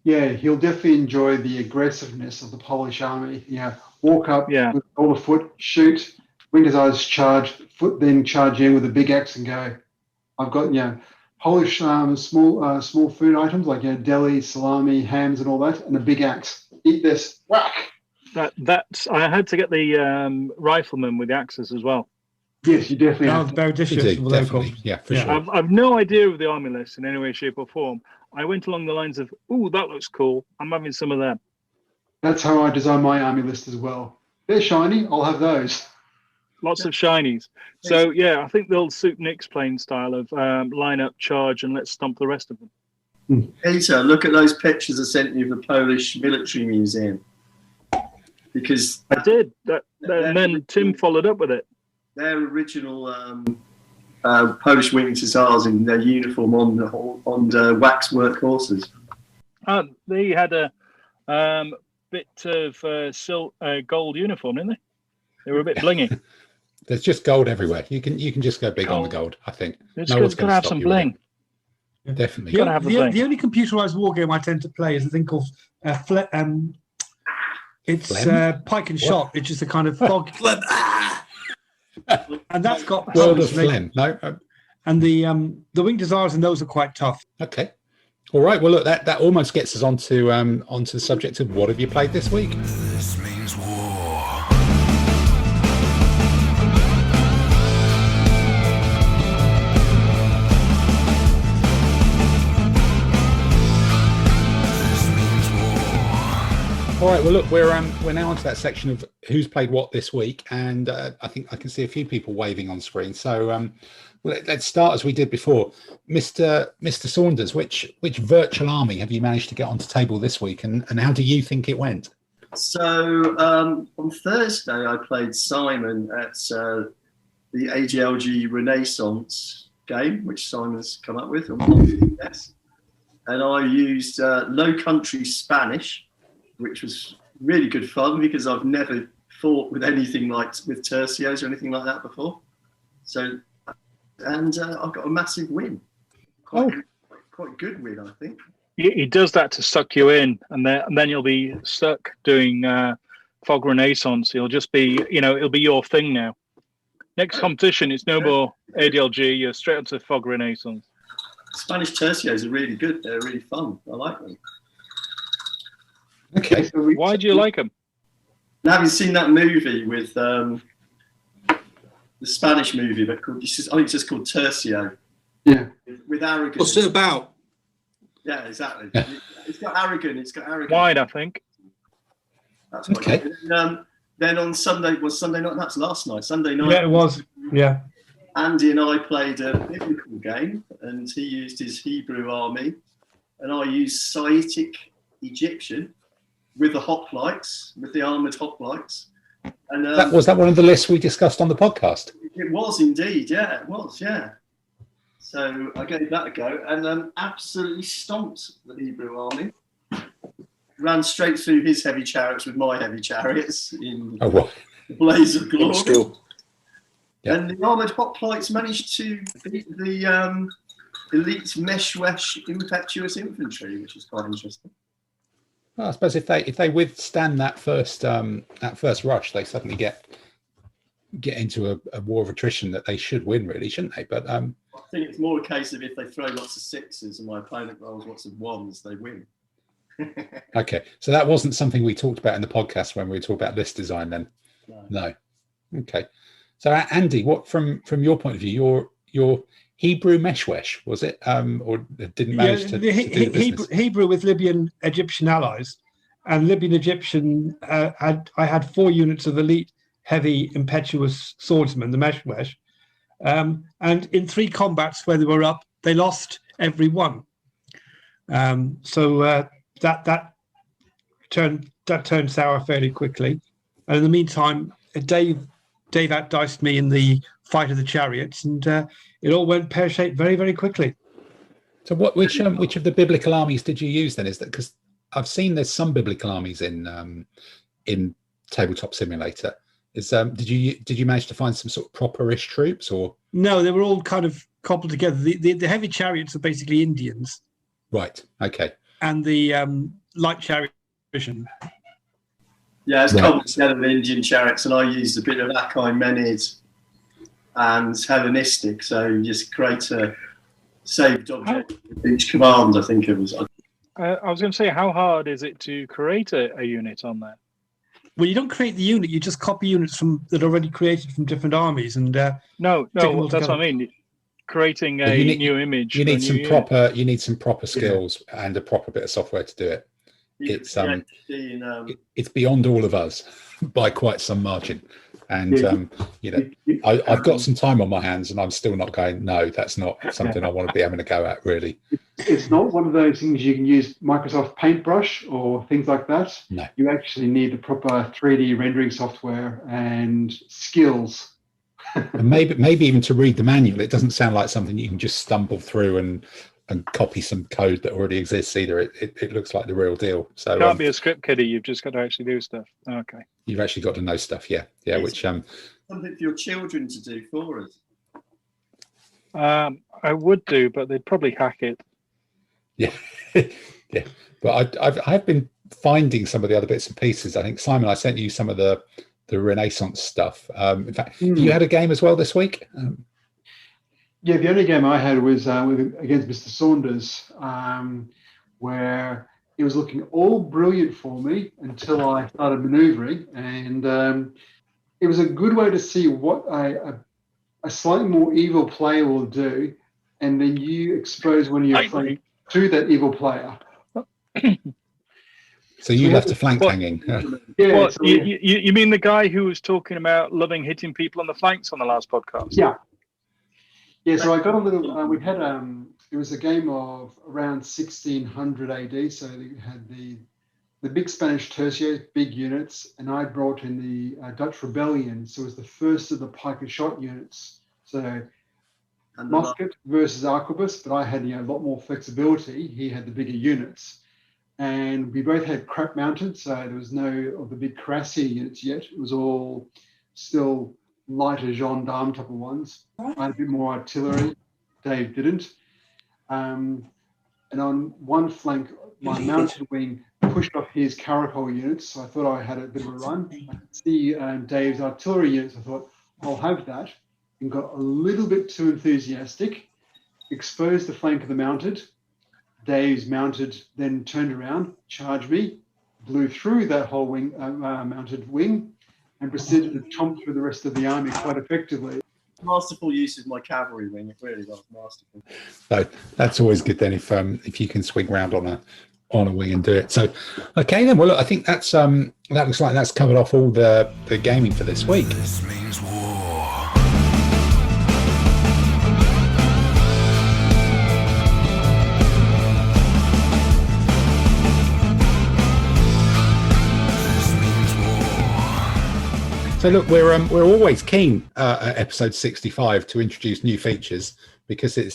[SPEAKER 8] Yeah, he'll definitely enjoy the aggressiveness of the Polish army. Yeah, walk up with all the foot, shoot, winged hussars charge, foot then charge in with a big axe and go. I've got Polish small food items like deli, salami, hams, and all that, and a big axe. Eat this, whack.
[SPEAKER 4] That's I had to get the riflemen with the axes as well.
[SPEAKER 8] Yes, you definitely have.
[SPEAKER 7] Very
[SPEAKER 1] definitely. Yeah, for sure.
[SPEAKER 4] I've no idea of the army list in any way, shape, or form. I went along the lines of, "Ooh, that looks cool. I'm having some of them."
[SPEAKER 8] That's how I design my army list as well. They're shiny. I'll have those.
[SPEAKER 4] Lots of shinies. So I think they'll suit Nick's playing style of line up, charge, and let's stomp the rest of them.
[SPEAKER 3] Peter, look at those pictures I sent you of the Polish military museum. Because
[SPEAKER 4] I did. And then Tim followed up with it.
[SPEAKER 3] Their original Polish winged hussars in their uniform on waxwork horses.
[SPEAKER 4] They had a bit of gold uniform, didn't they? They were a bit blingy.
[SPEAKER 1] There's just gold everywhere. You can just go big on the gold. I think
[SPEAKER 4] It's
[SPEAKER 1] no one's
[SPEAKER 4] got
[SPEAKER 1] going
[SPEAKER 4] to
[SPEAKER 1] to
[SPEAKER 4] have
[SPEAKER 1] stop
[SPEAKER 4] some
[SPEAKER 1] you with it.
[SPEAKER 4] bling.
[SPEAKER 1] Definitely.
[SPEAKER 4] Gotta have the bling.
[SPEAKER 7] The only computerized war game I tend to play is a thing called it's Pike and Shot, which is a kind of fog, and that's got
[SPEAKER 1] World of Phlegm. No.
[SPEAKER 7] And the Winged Desires and those are quite tough.
[SPEAKER 1] Okay. All right. Well, look, that almost gets us onto the subject of what have you played this week?
[SPEAKER 2] This means war.
[SPEAKER 1] All right. Well, look, we're now onto that section of who's played what this week, and I think I can see a few people waving on screen. So let's start as we did before, Mr. Saunders. Which virtual army have you managed to get onto table this week, and how do you think it went?
[SPEAKER 3] So on Thursday, I played Simon at the AGLG Renaissance game, which Simon's come up with on PDS. And I used Low Country Spanish, which was really good fun because I've never fought with anything like with tercios or anything like that before. So, and I've got a massive win. Quite good win, I think.
[SPEAKER 4] He does that to suck you in, and then you'll be stuck doing Fog Renaissance. You'll just be, it'll be your thing now. Next competition, it's no more ADLG. You're straight onto Fog Renaissance.
[SPEAKER 3] Spanish tercios are really good. They're really fun. I like them.
[SPEAKER 1] Okay.
[SPEAKER 4] Why do you like them?
[SPEAKER 3] Now, have you seen that movie with the Spanish movie? But I think it's just called Tercio.
[SPEAKER 8] Yeah.
[SPEAKER 3] With Aragon.
[SPEAKER 6] What's it about?
[SPEAKER 3] Yeah, exactly. It's got Aragon.
[SPEAKER 4] Wide, I think.
[SPEAKER 3] That's quite
[SPEAKER 1] Okay.
[SPEAKER 3] good. Then on Sunday night. That's last night. Sunday night.
[SPEAKER 7] Yeah, it was. Yeah.
[SPEAKER 3] Andy and I played a biblical game, and he used his Hebrew army, and I used Saitic Egyptian with the hoplites, with the armoured hoplites. And
[SPEAKER 1] Was that one of the lists we discussed on the podcast?
[SPEAKER 3] It was indeed, yeah, it was, yeah. So I gave that a go, and absolutely stomped the Hebrew army. Ran straight through his heavy chariots with my heavy chariots in the blaze of glory.
[SPEAKER 6] Still.
[SPEAKER 1] Yeah.
[SPEAKER 3] And the armoured hoplites managed to beat the elite Meshwesh impetuous infantry, which is quite interesting.
[SPEAKER 1] Well, I suppose if they withstand that first rush, they suddenly get into a war of attrition that they should win, really, shouldn't they? But
[SPEAKER 3] I think it's more a case of if they throw lots of sixes and my opponent rolls lots of ones, they win.
[SPEAKER 1] Okay, so that wasn't something we talked about in the podcast when we were talking about list design. Then, no. Okay, so Andy, what from your point of view, your Hebrew Meshwesh, was it, or didn't manage to do the business?
[SPEAKER 7] Hebrew with Libyan Egyptian allies, and Libyan Egyptian I had 4 units of elite heavy impetuous swordsmen, the Meshwesh, and in 3 combats where they were up, they lost every one. So that turned sour fairly quickly, and in the meantime, Dave outdiced me in the fight of the chariots, and it all went pear-shaped very, very quickly.
[SPEAKER 1] So which of the biblical armies did you use then? Is that because I've seen there's some biblical armies in Tabletop Simulator. Did you manage to find some sort of proper-ish troops, or
[SPEAKER 7] no? They were all kind of cobbled together. The heavy chariots are basically Indians,
[SPEAKER 1] right? Okay,
[SPEAKER 7] and the light chariot division.
[SPEAKER 3] Yeah, it's cobbled together with Indian chariots, and I used a bit of Achaemenid and Hellenistic, so you just create a saved object with each command, I think it was.
[SPEAKER 4] I was going to say, how hard is it to create a unit on there?
[SPEAKER 7] Well, you don't create the unit; you just copy units that are already created from different armies, and
[SPEAKER 4] no, that's what I mean. Creating a new image.
[SPEAKER 1] You need some proper skills and a proper bit of software to do it. It's beyond all of us by quite some margin, and I've got some time on my hands, and I'm still not going. No, that's not something I want to be having a go at. Really,
[SPEAKER 8] it's not one of those things you can use Microsoft Paintbrush or things like that.
[SPEAKER 1] No,
[SPEAKER 8] you actually need the proper 3D rendering software and skills.
[SPEAKER 1] And maybe even to read the manual. It doesn't sound like something you can just stumble through and and copy some code that already exists either. It looks like the real deal. So
[SPEAKER 4] Can't be a script kiddie. You've just got to actually do stuff. Okay.
[SPEAKER 1] You've actually got to know stuff. Yeah. Which
[SPEAKER 3] something for your children to do for us.
[SPEAKER 4] I would do, but they'd probably hack it.
[SPEAKER 1] Yeah, yeah. But I've been finding some of the other bits and pieces. I think, Simon, I sent you some of the Renaissance stuff. In fact, you had a game as well this week.
[SPEAKER 8] Yeah, the only game I had was against Mr. Saunders, where it was looking all brilliant for me until I started manoeuvring, and it was a good way to see what a slightly more evil player will do, and then you expose one of your flanks to that evil player.
[SPEAKER 1] So you left a flank hanging.
[SPEAKER 4] Yeah. What, you mean the guy who was talking about loving hitting people on the flanks on the last podcast?
[SPEAKER 8] Yeah. Yeah, so I got a little, we had, it was a game of around 1600 AD, so they had the big Spanish tercios, big units, and I brought in the Dutch Rebellion, so it was the first of the pike shot units. So musket versus arquebus, but I had a lot more flexibility. He had the bigger units. And we both had crap mounted, so there was no of the big cuirassier units yet. It was all still lighter gendarme type of ones. I had a bit more artillery. Dave didn't. And on one flank, my mounted wing pushed off his caracol units, so I thought I had a bit of a run. I could see Dave's artillery units. I thought, I'll have that. And got a little bit too enthusiastic, exposed the flank of the mounted. Dave's mounted, then turned around, charged me, blew through that whole wing, mounted wing, and proceeded to chomp through the rest of the army quite effectively.
[SPEAKER 3] Masterful use of my cavalry wing. It really was masterful.
[SPEAKER 1] So that's always good then if you can swing round on a wing and do it. So okay then. Well, look, I think that's that looks like that's covered off all the gaming for this week.
[SPEAKER 2] This means war.
[SPEAKER 1] So look, we're always keen at episode 65 to introduce new features because it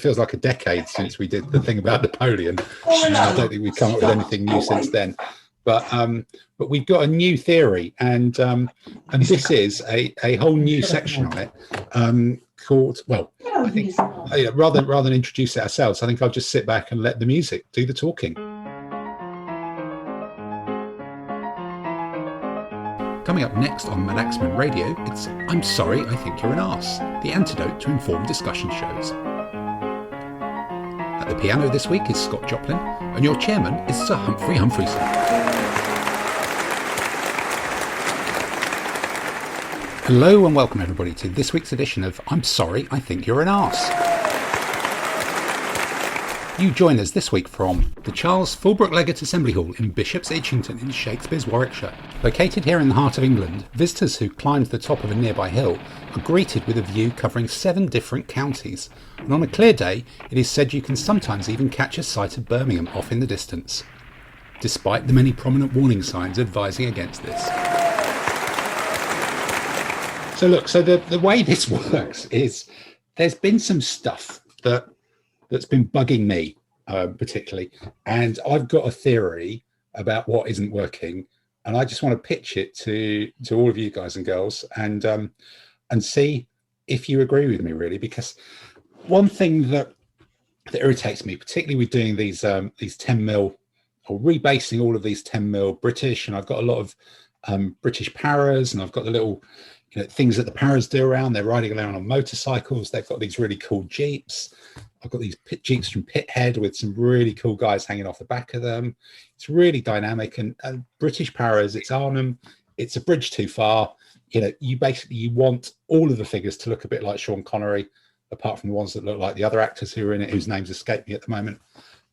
[SPEAKER 1] feels like a decade since we did the thing about Napoleon. I don't think we've come up with anything new since then. But we've got a new theory, and this is a whole new section on it called. Well, I think rather than introduce it ourselves, I think I'll just sit back and let the music do the talking. Coming up next on Madaxeman Radio, it's I'm Sorry, I Think You're an Arse, the antidote to informed discussion shows. At the piano this week is Scott Joplin, and your chairman is Sir Humphrey Humphreyson. Hello and welcome everybody to this week's edition of I'm Sorry, I Think You're an Arse. You join us this week from the Charles Fulbrook Leggett Assembly Hall in Bishop's Itchington in Shakespeare's Warwickshire. Located here in the heart of England, visitors who climb to the top of a nearby hill are greeted with a view covering 7 different counties, and on a clear day it is said you can sometimes even catch a sight of Birmingham off in the distance, despite the many prominent warning signs advising against this. So look, the way this works is there's been some stuff that's been bugging me particularly, and I've got a theory about what isn't working, and I just want to pitch it to all of you guys and girls and see if you agree with me, really, because one thing that irritates me, particularly with doing these 10mm or rebasing all of these 10mm British, and I've got a lot of British paras, and I've got the little things that the paras do around. They're riding around on motorcycles. They've got these really cool Jeeps. I've got these Jeeps from Pithead with some really cool guys hanging off the back of them. It's really dynamic, and British paras, it's Arnhem, it's a bridge too far. You want all of the figures to look a bit like Sean Connery, apart from the ones that look like the other actors who are in it, whose names escape me at the moment.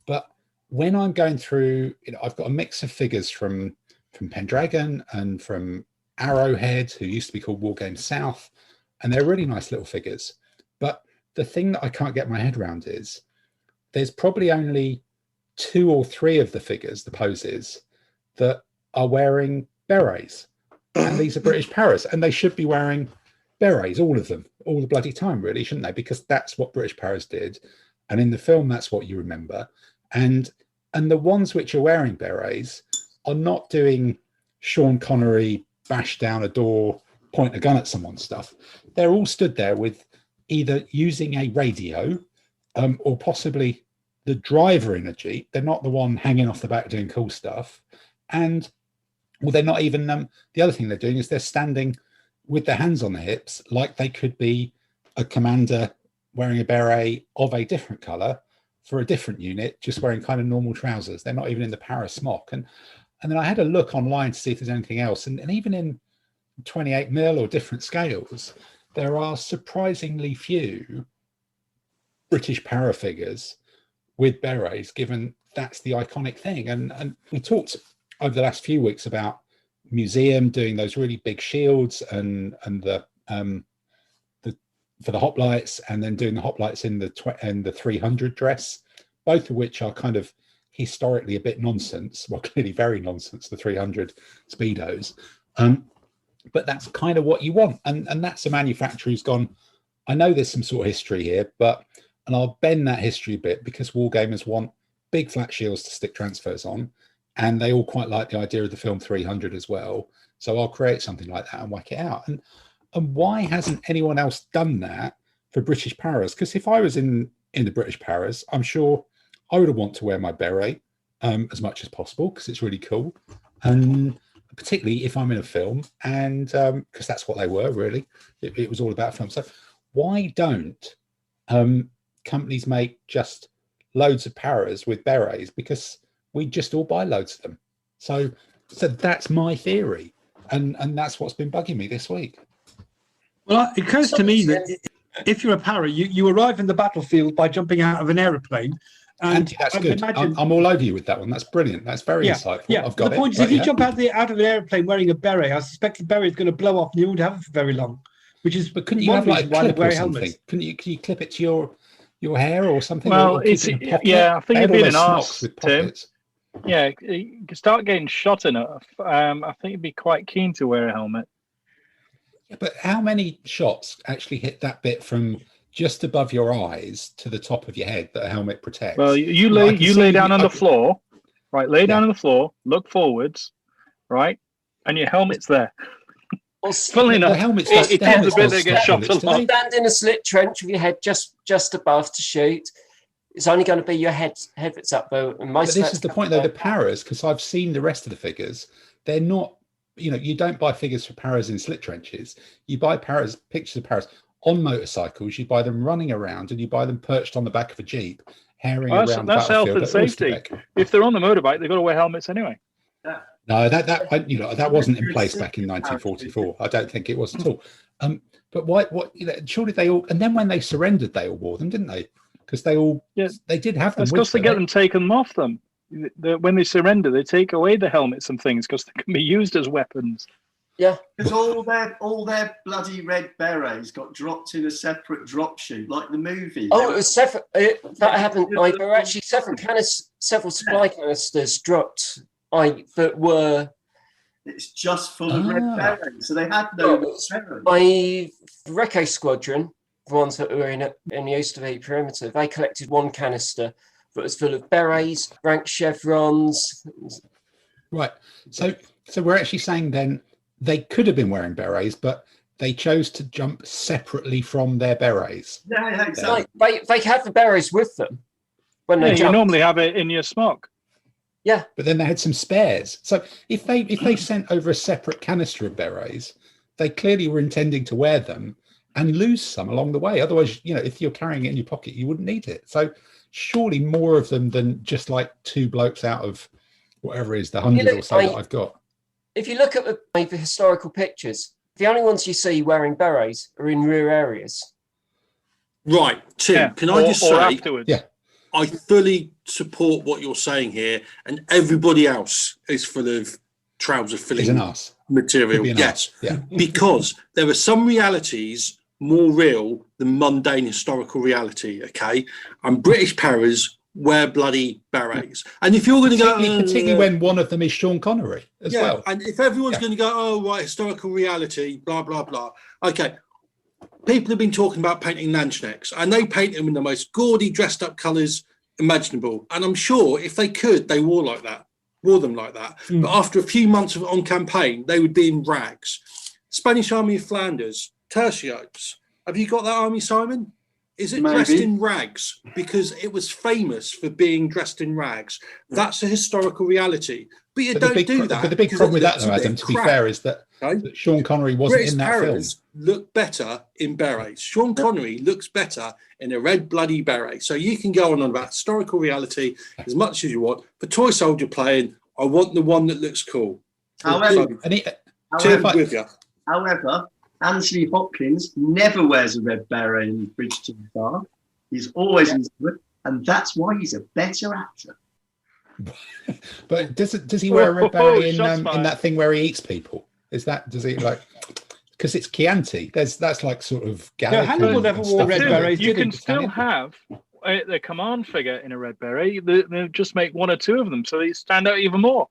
[SPEAKER 1] But when I'm going through, I've got a mix of figures from Pendragon and from Arrowhead, who used to be called Wargame South, and they're really nice little figures. But the thing that I can't get my head around is there's probably only 2 or 3 of the figures, the poses, that are wearing berets. And these are British paras, and they should be wearing berets, all of them, all the bloody time, really, shouldn't they? Because that's what British paras did. and in the film that's what you remember. And the ones which are wearing berets are not doing Sean Connery bash down a door, point a gun at someone stuff. They're all stood there with either using a radio or possibly the driver in a Jeep. They're not the one hanging off the back doing cool stuff. And well, they're not even the other thing they're doing is they're standing with their hands on their hips like they could be a commander wearing a beret of a different color for a different unit, just wearing kind of normal trousers. They're not even in the Paris smock. And then I had a look online to see if there's anything else. And even in 28mm or different scales, there are surprisingly few British para figures with berets, given that's the iconic thing. And we talked over the last few weeks about Museum doing those really big shields and the for the hoplites, and then doing the hoplites in the 300 dress, both of which are kind of historically a bit nonsense. Well, clearly very nonsense, the 300 speedos. But that's kind of what you want. And that's a manufacturer who's gone, I know there's some sort of history here, and I'll bend that history a bit because wargamers want big flat shields to stick transfers on. And they all quite like the idea of the film 300 as well. So I'll create something like that and whack it out. And why hasn't anyone else done that for British paras? Because if I was in the British paras, I'm sure I would want to wear my beret as much as possible because it's really cool. And particularly if I'm in a film, and because that's what they were, really. It was all about film. So why don't companies make just loads of paras with berets? Because we just all buy loads of them. So that's my theory. And that's what's been bugging me this week.
[SPEAKER 7] Well, it occurs to me that if you're a para, you arrive in the battlefield by jumping out of an aeroplane. And
[SPEAKER 1] that's good. I'm all over you with that one. That's brilliant. That's very insightful.
[SPEAKER 7] Yeah.
[SPEAKER 1] I've got
[SPEAKER 7] the point is, if you jump out of an airplane wearing a beret, I suspect the beret is going to blow off and you won't have it for very long.
[SPEAKER 1] But couldn't you have like a clip or something? Can you clip it to your hair or something?
[SPEAKER 4] Well,
[SPEAKER 1] or
[SPEAKER 4] I think you'd be an arse, Tim. Yeah, you can start getting shot enough. I think you'd be quite keen to wear a helmet.
[SPEAKER 1] Yeah, but how many shots actually hit that bit from just above your eyes to the top of your head that a helmet protects?
[SPEAKER 4] Well, you lay down on the floor, right? Lay down on the floor, look forwards, right, and your helmet's there. Funnily enough, it comes a bit that gets shot a lot.
[SPEAKER 5] Stand in a slit trench with your head just above to shoot. It's only going to be your head that's up though. And
[SPEAKER 1] but this is the point though, the paras, because I've seen the rest of the figures, they're not, you don't buy figures for paras in slit trenches. You buy pictures of paras on motorcycles, you buy them running around, and you buy them perched on the back of a Jeep, herring around the battlefield.
[SPEAKER 4] That's health and safety. If they're on the motorbike, they've got to wear helmets anyway.
[SPEAKER 1] Yeah. No, that wasn't in place back in 1944. I don't think it was at all. But what surely they all, and then when they surrendered, they all wore them, didn't they? Because they did have them.
[SPEAKER 4] That's because they get them taken off them. When they surrender, they take away the helmets and things because they can be used as weapons.
[SPEAKER 5] Yeah,
[SPEAKER 3] because all their bloody red berets got dropped in a separate drop chute, like the movie.
[SPEAKER 5] Oh, it was separate. That happened. There were actually several supply canisters dropped. That were.
[SPEAKER 3] It's just full of red berets, so they had no berets.
[SPEAKER 5] The Recce Squadron, the ones that were in the East of the perimeter, they collected one canister that was full of berets, rank chevrons.
[SPEAKER 1] Right. So we're actually saying then they could have been wearing berets, but they chose to jump separately from their berets.
[SPEAKER 3] Yeah, exactly.
[SPEAKER 5] They had the berets with them when they jumped.
[SPEAKER 4] You normally have it in your smock.
[SPEAKER 5] Yeah,
[SPEAKER 1] but then they had some spares. So if they sent over a separate canister of berets, they clearly were intending to wear them and lose some along the way. Otherwise, if you're carrying it in your pocket, you wouldn't need it. So surely more of them than just like two blokes out of whatever it is, the 100 or so that I've got.
[SPEAKER 5] If you look at the historical pictures, the only ones you see wearing berets are in rear areas.
[SPEAKER 6] Right, Tim, can I just say,
[SPEAKER 4] afterwards.
[SPEAKER 1] Yeah.
[SPEAKER 6] I fully support what you're saying here, and everybody else is full of trouser filling material. Yes, because there are some realities more real than mundane historical reality. Okay, and British paras wear bloody berets, and if you're going to go,
[SPEAKER 1] particularly when one of them is Sean Connery as well,
[SPEAKER 6] and if everyone's going to go, oh right, historical reality, blah blah blah. Okay, people have been talking about painting Lanchenecks, and they paint them in the most gaudy, dressed up colours imaginable. And I'm sure if they could, they wore them like that. But after a few months on campaign, they would be in rags. Spanish Army of Flanders, tertiaries. Have you got that army, Simon? Is it
[SPEAKER 8] Maybe.
[SPEAKER 6] dressed in rags? Because it was famous for being dressed in rags. That's a historical reality. But you don't do that.
[SPEAKER 1] But the big problem with that, though, Adam, to be fair, is that Sean Connery wasn't
[SPEAKER 6] British
[SPEAKER 1] in that film.
[SPEAKER 6] Paras look better in berets. Sean Connery looks better in a red bloody beret. So you can go on about historical reality as much as you want. For toy soldier playing, I want the one that looks cool.
[SPEAKER 3] However, Anthony Hopkins never wears a red beret in Bridge Too Far. He's always in it, and that's why he's a better actor.
[SPEAKER 1] But does he wear a red beret in that thing where he eats people? Does he like? Because it's Chianti. That's like sort of.
[SPEAKER 7] No, Hannibal never wore red berets.
[SPEAKER 4] You can still have the command figure in a red beret. They just make one or two of them, so they stand out even more.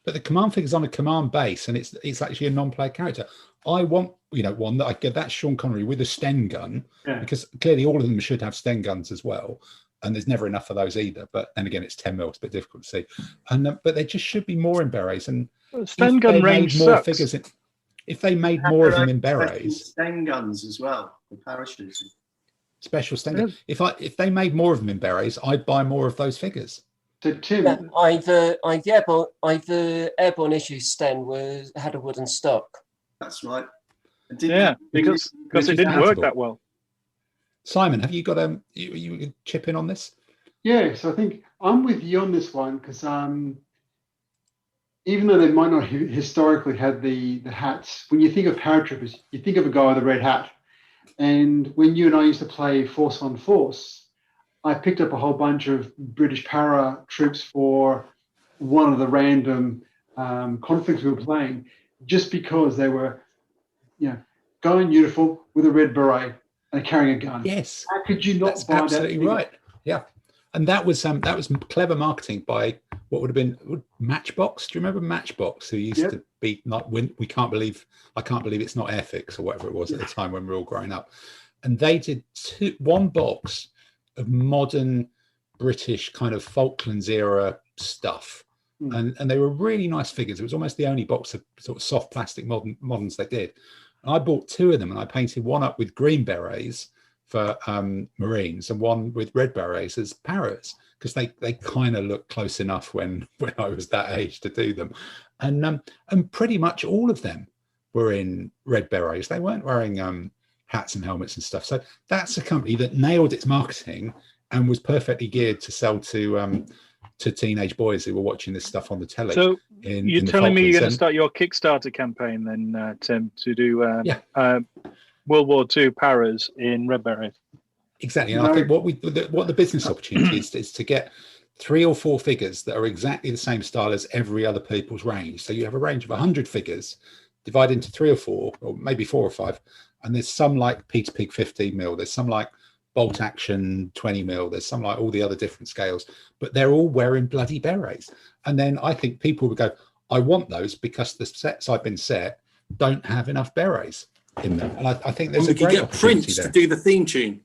[SPEAKER 1] But the command figure's on a command base, and it's actually a non-player character. I want one that I get. That's Sean Connery with a Sten gun, because clearly all of them should have Sten guns as well. And there's never enough of those either. But then again, it's 10 mil. It's a bit difficult to see. And but there just should be more in berets. And
[SPEAKER 4] Sten gun range sucks.
[SPEAKER 1] Figures if they made more of them in berets,
[SPEAKER 3] Sten guns as well for parachuting.
[SPEAKER 1] Special Sten guns. If they made more of them in berets, I'd buy more of those figures.
[SPEAKER 8] So Tim,
[SPEAKER 5] either airborne issue Sten had a wooden stock.
[SPEAKER 3] That's right.
[SPEAKER 4] Because it didn't work that well.
[SPEAKER 1] Simon, have you got you chip in on this?
[SPEAKER 8] Yeah, so I think I'm with you on this one because even though they might not historically have the hats, when you think of paratroopers, you think of a guy with a red hat. And when you and I used to play Force on Force, I picked up a whole bunch of British para troops for one of the random conflicts we were playing, just because they were, guy in uniform with a red beret and carrying a gun.
[SPEAKER 1] Yes,
[SPEAKER 8] how could you not?
[SPEAKER 1] That's
[SPEAKER 8] buy
[SPEAKER 1] absolutely
[SPEAKER 8] that
[SPEAKER 1] right. Yeah, and that was clever marketing by what would have been Matchbox. Do you remember Matchbox? Who used to be I can't believe it's not Airfix or whatever it was at the time when we were all growing up, and they did one box of modern British kind of Falklands era stuff. And they were really nice figures. It was almost the only box of sort of soft plastic moderns they did. And I bought two of them, and I painted one up with green berets for Marines and one with red berets as paras, because they kind of looked close enough when I was that age to do them. And pretty much all of them were in red berets. They weren't wearing hats and helmets and stuff. So that's a company that nailed its marketing and was perfectly geared to sell to teenage boys who were watching this stuff on the telly. So
[SPEAKER 4] you're telling me you're going to start your Kickstarter campaign then, Tim, to do World War II paras in red berets?
[SPEAKER 1] Exactly. And I think what the business opportunity is to get 3 or 4 figures that are exactly the same style as every other people's range. So you have a range of 100 figures, divide into 3 or 4, or maybe 4 or 5. And there's some like Peter Pig 15 mil. There's some like Bolt Action 20 mil. There's some like all the other different scales, but they're all wearing bloody berets. And then I think people would go, I want those because the sets I've been set don't have enough berets in them. And I think there's a great opportunity
[SPEAKER 6] Prince
[SPEAKER 1] there.
[SPEAKER 6] to do the theme tune.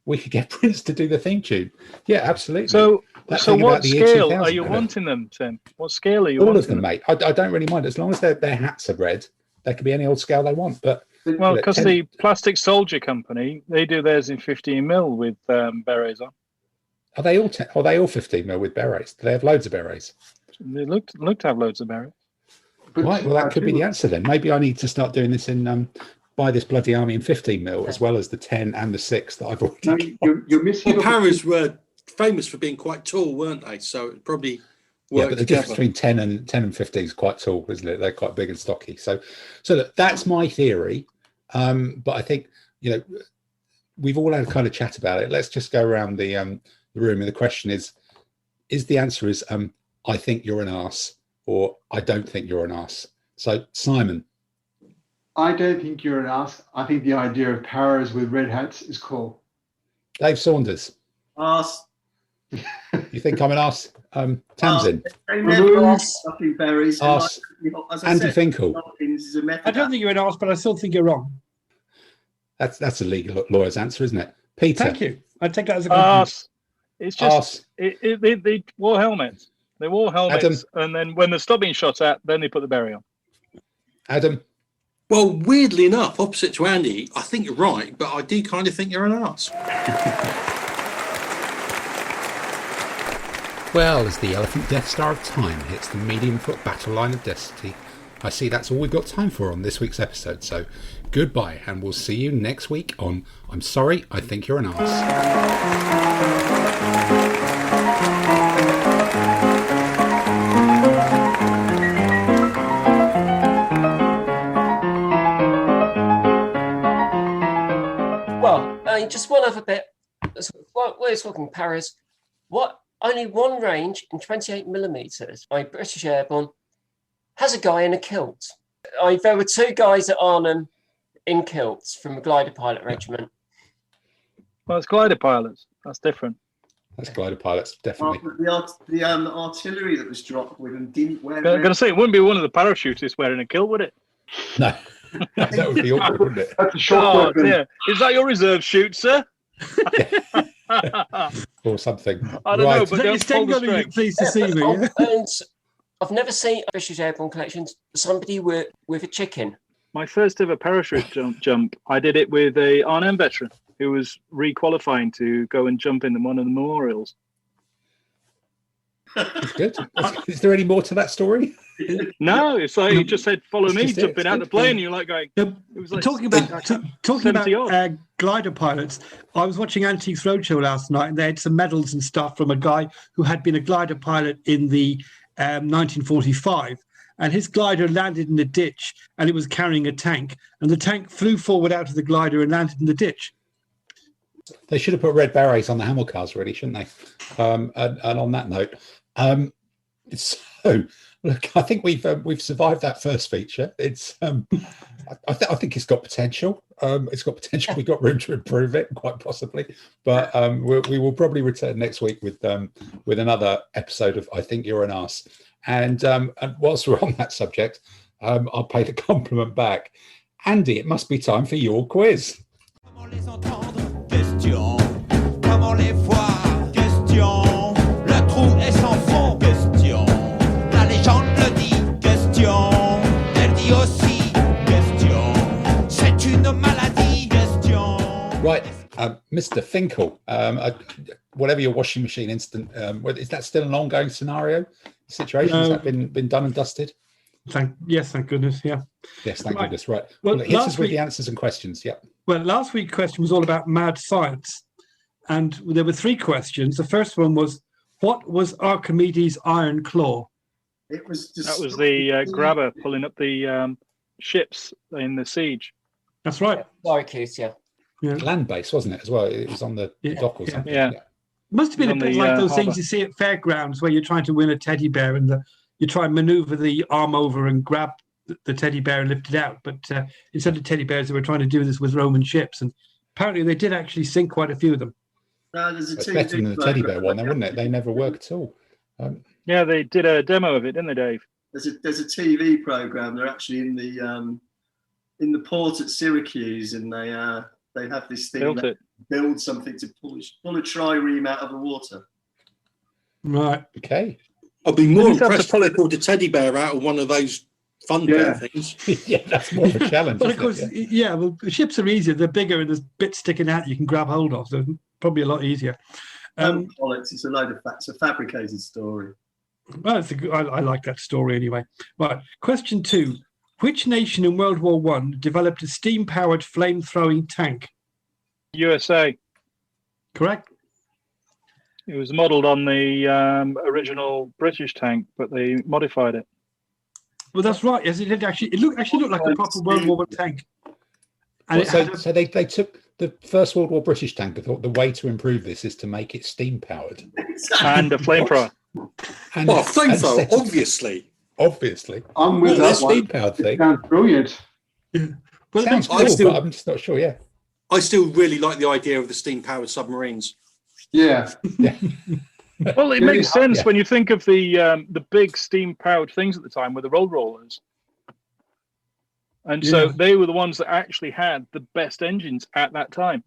[SPEAKER 1] We could get Prince to do the theme tune. Yeah, absolutely.
[SPEAKER 4] So what scale are you wanting them, Tim? What scale are you wanting?
[SPEAKER 1] All of them, mate. I don't really mind. As long as their hats are red, they can be any old scale they want. But
[SPEAKER 4] well, because the Plastic Soldier Company, they do theirs in 15 mil with berets on.
[SPEAKER 1] Are they all 15 mil with berets? Do they have loads of berets?
[SPEAKER 4] They look to have loads of berets.
[SPEAKER 1] Right. Well, that could be the answer then. Maybe I need to start doing this in buy this bloody army in 15 mil as well as the 10 and the 6 that I've already got.
[SPEAKER 8] You're missing.
[SPEAKER 6] The paras were famous for being quite tall, weren't they? So it probably.
[SPEAKER 1] Yeah, but the difference between 10 and 15 is quite tall, isn't it? They're quite big and stocky. So look, that's my theory. But I think, we've all had a kind of chat about it. Let's just go around the room. And the question is the answer is, I think you're an arse, or I don't think you're an arse. So Simon.
[SPEAKER 8] I don't think you're an arse. I think the idea of paras with red hats is cool.
[SPEAKER 1] Dave Saunders.
[SPEAKER 3] Arse.
[SPEAKER 1] You think I'm an arse? Tamsin.
[SPEAKER 3] Berries.
[SPEAKER 1] Arse. Andy Finkel.
[SPEAKER 7] I don't think you're an arse, but I still think you're wrong.
[SPEAKER 1] That's a legal lawyer's answer, isn't it? Peter.
[SPEAKER 7] Thank you. I take that as a compliment.
[SPEAKER 4] Arse. It's just they wore helmets. They wore helmets,
[SPEAKER 1] Adam.
[SPEAKER 4] and then when they stopped being shot at, then they put the berry on.
[SPEAKER 1] Adam.
[SPEAKER 6] Well, weirdly enough, opposite to Andy, I think you're right, but I do kind of think you're an arse.
[SPEAKER 1] Well, as the elephant Death Star of time hits the medium-foot battle line of destiny, I see that's all we've got time for on this week's episode. So goodbye, and we'll see you next week on I'm Sorry, I Think You're an Arse.
[SPEAKER 5] Just one other bit. What we're talking Paris. What only one range in 28mm by British Airborne has a guy in a kilt. There were two guys at Arnhem in kilts from a glider pilot regiment.
[SPEAKER 4] Well, it's glider pilots. That's different.
[SPEAKER 1] That's glider pilots, definitely.
[SPEAKER 3] The artillery that was dropped with them didn't wear.
[SPEAKER 4] I'm going to say it wouldn't be one of the parachutists wearing a kilt, would it?
[SPEAKER 1] No. That would be awkward, wouldn't it?
[SPEAKER 8] That's a short weapon.
[SPEAKER 4] Yeah. Is that your reserve chute, sir?
[SPEAKER 1] Or something.
[SPEAKER 4] I don't know, but don't pull the string.
[SPEAKER 7] Pleased to see me. Yeah?
[SPEAKER 5] And I've never seen British Airborne collections somebody with a chicken.
[SPEAKER 4] My first ever parachute jump, I did it with a Arnhem veteran who was re-qualifying to go and jump in one of the memorials.
[SPEAKER 1] That's good. Is there any more to that story?
[SPEAKER 4] No, it's like he just said, "Follow me," jumping out the plane. You're like going. It was like
[SPEAKER 7] talking about glider pilots. I was watching Antiques Roadshow last night, and they had some medals and stuff from a guy who had been a glider pilot in the 1945, and his glider landed in a ditch, and it was carrying a tank, and the tank flew forward out of the glider and landed in the ditch.
[SPEAKER 1] They should have put red berets on the Hamel cars, really, shouldn't they? And on that note, so look, I think we've survived that first feature. It's I think it's got potential. It's got potential. We've got room to improve it, quite possibly. But we will probably return next week with another episode of I Think You're an Arse. And whilst we're on that subject, I'll pay the compliment back. Andy, it must be time for your quiz.
[SPEAKER 2] Comment les voir? Question. Le trou est sans fond. Question. La légende le dit. Question. Elle dit aussi. Question. C'est une maladie. Question.
[SPEAKER 1] Right, Mr. Finkel, whatever your washing machine incident, is that still an ongoing scenario situation? Has that been done and dusted?
[SPEAKER 7] Thank goodness, yeah.
[SPEAKER 1] Yes, thank goodness, right.
[SPEAKER 7] Well,
[SPEAKER 1] hit us with the answers and questions, yeah.
[SPEAKER 7] Well, last week's question was all about mad science. And there were three questions. The first one was, what was Archimedes' iron claw?
[SPEAKER 3] It was just
[SPEAKER 4] that was the grabber pulling up the ships in the siege.
[SPEAKER 7] That's right.
[SPEAKER 5] Syracuse, yeah.
[SPEAKER 1] Land base, wasn't it, as well? It was on the dock or something.
[SPEAKER 4] Yeah.
[SPEAKER 7] Must have been a bit like those things
[SPEAKER 4] harbour.
[SPEAKER 7] you see at fairgrounds where you're trying to win a teddy bear and you try and maneuver the arm over and grab the teddy bear and lift it out. But instead of teddy bears, they were trying to do this with Roman ships. And apparently they did actually sink quite a few of them.
[SPEAKER 3] there's a
[SPEAKER 1] It's better than the teddy bear one, then, wouldn't it? They never work at all.
[SPEAKER 4] Yeah, they did a demo of it, didn't they, Dave?
[SPEAKER 3] There's a TV program. They're actually in the port at Syracuse, and they have this thing that build something to pull a trireme out of the water.
[SPEAKER 7] Right.
[SPEAKER 1] Okay.
[SPEAKER 6] I'd be more impressed if they pulled a teddy bear out of one of those fun bear things.
[SPEAKER 1] Yeah, that's more of a challenge.
[SPEAKER 7] But of course, well, ships are easier. They're bigger and there's bits sticking out you can grab hold of. So probably a lot easier.
[SPEAKER 3] It's a load of facts. It's a fabricated story.
[SPEAKER 7] Well, I like that story anyway. Right. Question 2. Which nation in World War I developed a steam-powered flame-throwing tank?
[SPEAKER 4] USA.
[SPEAKER 7] Correct.
[SPEAKER 4] It was modelled on the original British tank, but they modified it.
[SPEAKER 7] Well, that's right. Yes, it did actually. It looked like a proper World War I tank. And
[SPEAKER 1] so they took the First World War British tank and thought the way to improve this is to make it steam-powered.
[SPEAKER 4] And a flamethrower.
[SPEAKER 6] Well, flamethrower, obviously.
[SPEAKER 1] Obviously.
[SPEAKER 8] I'm with that one.
[SPEAKER 1] Steam-powered thing.
[SPEAKER 8] Sounds brilliant.
[SPEAKER 7] Well,
[SPEAKER 1] Sounds cool, but I'm just not sure,
[SPEAKER 6] I still really like the idea of the steam-powered submarines.
[SPEAKER 8] Yeah.
[SPEAKER 4] Well, it makes sense when you think of the big steam-powered things at the time with the road rollers. And so they were the ones that actually had the best engines at that time.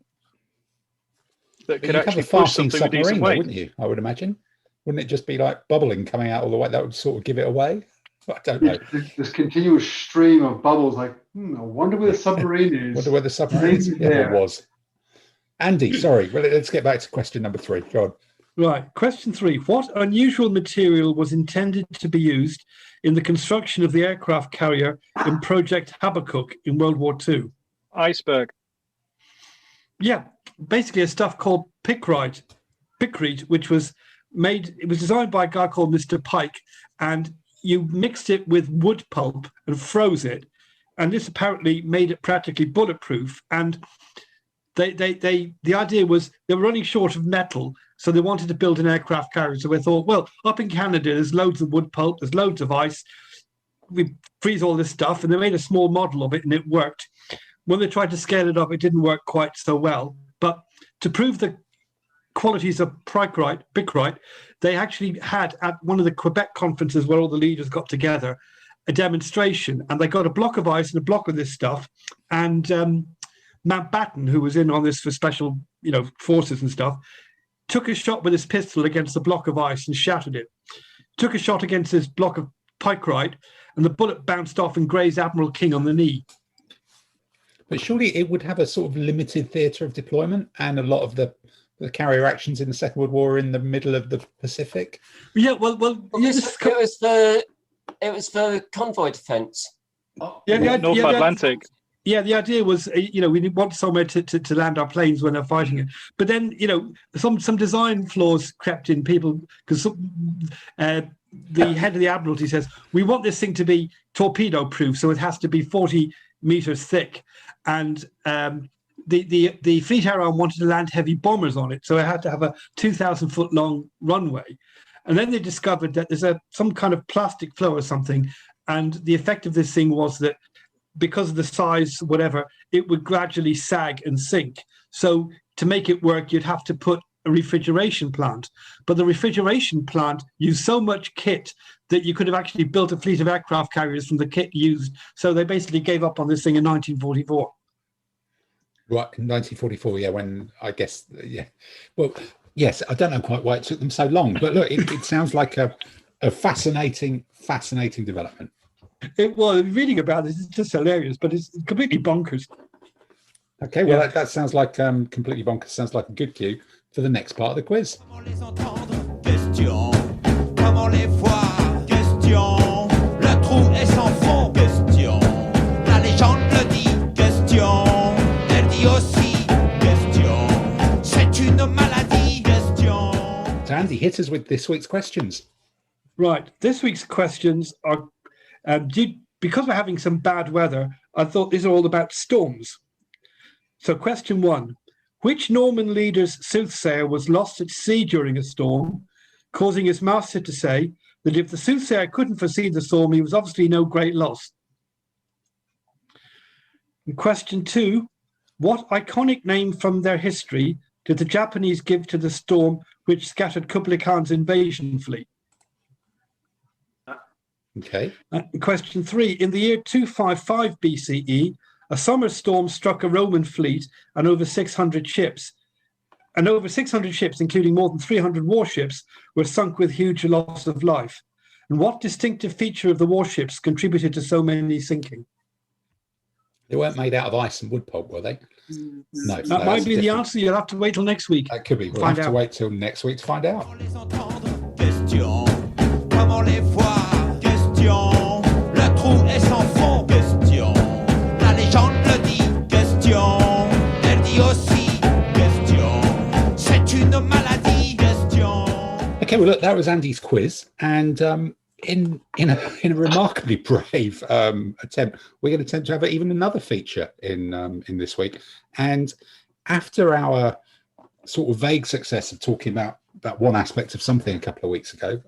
[SPEAKER 4] That could actually push something a decent weight.
[SPEAKER 1] Wouldn't you? I would imagine. Wouldn't it just be like bubbling coming out all the way? That would sort of give it away. I don't know.
[SPEAKER 8] This continuous stream of bubbles, like, I wonder where the submarine is.
[SPEAKER 1] Wonder where the submarine ever was. Andy, sorry. Well, let's get back to question number 3. Go on.
[SPEAKER 7] Right. Question 3. What unusual material was intended to be used in the construction of the aircraft carrier in Project Habakkuk in World War II?
[SPEAKER 4] Iceberg.
[SPEAKER 7] Yeah. Basically a stuff called pickrete, which was made, it was designed by a guy called Mr. Pike, and you mixed it with wood pulp and froze it. And this apparently made it practically bulletproof. And the idea was they were running short of metal, so they wanted to build an aircraft carrier. So they thought, well, up in Canada, there's loads of wood pulp, there's loads of ice. We freeze all this stuff, and they made a small model of it, and it worked. When they tried to scale it up, it didn't work quite so well. But to prove the qualities of pickrete, they actually had at one of the Quebec conferences where all the leaders got together a demonstration, and they got a block of ice and a block of this stuff, and Mountbatten, who was in on this for special, forces and stuff, took a shot with his pistol against the block of ice and shattered it. Took a shot against this block of pickrete, and the bullet bounced off and grazed Admiral King on the knee.
[SPEAKER 1] But surely it would have a sort of limited theatre of deployment, and a lot of the carrier actions in the Second World War in the middle of the Pacific.
[SPEAKER 7] Yeah, well,
[SPEAKER 5] it was for convoy defence.
[SPEAKER 4] North Atlantic.
[SPEAKER 7] Yeah, the idea was, we want somewhere to land our planes when they're fighting it. But then, some design flaws crept in. People, because the head of the Admiralty says, we want this thing to be torpedo-proof, so it has to be 40 meters thick. And the Fleet Air Arm wanted to land heavy bombers on it, so it had to have a 2,000-foot long runway. And then they discovered that there's some kind of plastic flow or something, and the effect of this thing was that because of the size, whatever, it would gradually sag and sink. So to make it work, you'd have to put a refrigeration plant. But the refrigeration plant used so much kit that you could have actually built a fleet of aircraft carriers from the kit used. So they basically gave up on this thing in 1944.
[SPEAKER 1] Right, in 1944, yeah, when I guess, yeah. Well, yes, I don't know quite why it took them so long, but look, it sounds like a fascinating development.
[SPEAKER 7] Reading about this is just hilarious, but it's completely bonkers.
[SPEAKER 1] Okay, well, that sounds like completely bonkers. Sounds like a good cue for the next part of the quiz. So Andy, hit us with this week's questions.
[SPEAKER 7] Right, this week's questions are because we're having some bad weather, I thought these are all about storms. So question 1, which Norman leader's soothsayer was lost at sea during a storm, causing his master to say that if the soothsayer couldn't foresee the storm, he was obviously no great loss? And question 2, what iconic name from their history did the Japanese give to the storm which scattered Kublai Khan's invasion fleet?
[SPEAKER 1] Okay.
[SPEAKER 7] Question 3. In the year 255 BCE, a summer storm struck a Roman fleet and over 600 ships. And over 600 ships, including more than 300 warships, were sunk with huge loss of life. And what distinctive feature of the warships contributed to so many sinking?
[SPEAKER 1] They weren't made out of ice and wood pulp, were they? No.
[SPEAKER 7] That might be the answer. You'll have to wait till next week.
[SPEAKER 1] That could be. We'll have to wait till next week to find out.
[SPEAKER 2] Le trou est sans fond, question. La légende le dit, question. Elle dit aussi, question. C'est une maladie, question.
[SPEAKER 1] Okay, well, look, that was Andy's quiz, and in a remarkably brave attempt, we're going to attempt to have even another feature in this week. And after our sort of vague success of talking about one aspect of something a couple of weeks ago,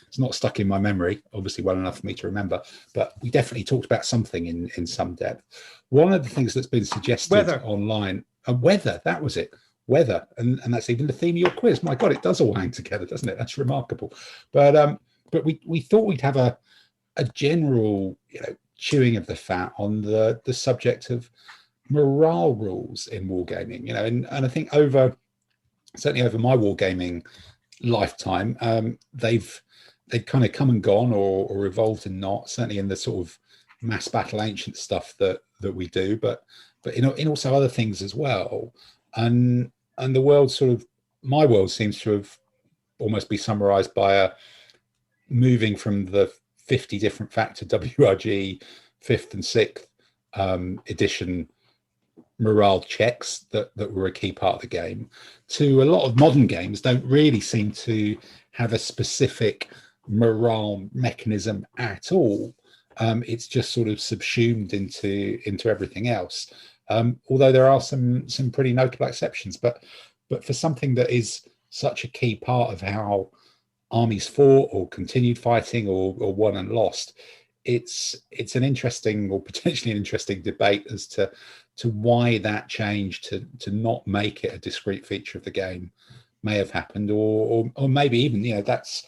[SPEAKER 1] it's not stuck in my memory, obviously well enough for me to remember, but we definitely talked about something in some depth. One of the things that's been suggested online, weather, that was it, weather, and that's even the theme of your quiz. My God, it does all hang together, doesn't it? That's remarkable. But we thought we'd have a general, chewing of the fat on the subject of morale rules in wargaming. You know, and I think certainly over my wargaming lifetime, they've kind of come and gone or evolved and not. Certainly in the sort of mass battle ancient stuff that we do, but in also other things as well. And the world my world seems to have almost be summarized by moving from the 50 different factor WRG 5th and 6th edition morale checks that were a key part of the game, to a lot of modern games don't really seem to have a specific morale mechanism at all. It's just sort of subsumed into everything else. Although there are some pretty notable exceptions, but for something that is such a key part of how armies fought or continued fighting or won and lost, it's an interesting, or potentially an interesting, debate as to why that change to not make it a discrete feature of the game may have happened, or maybe even, you know, that's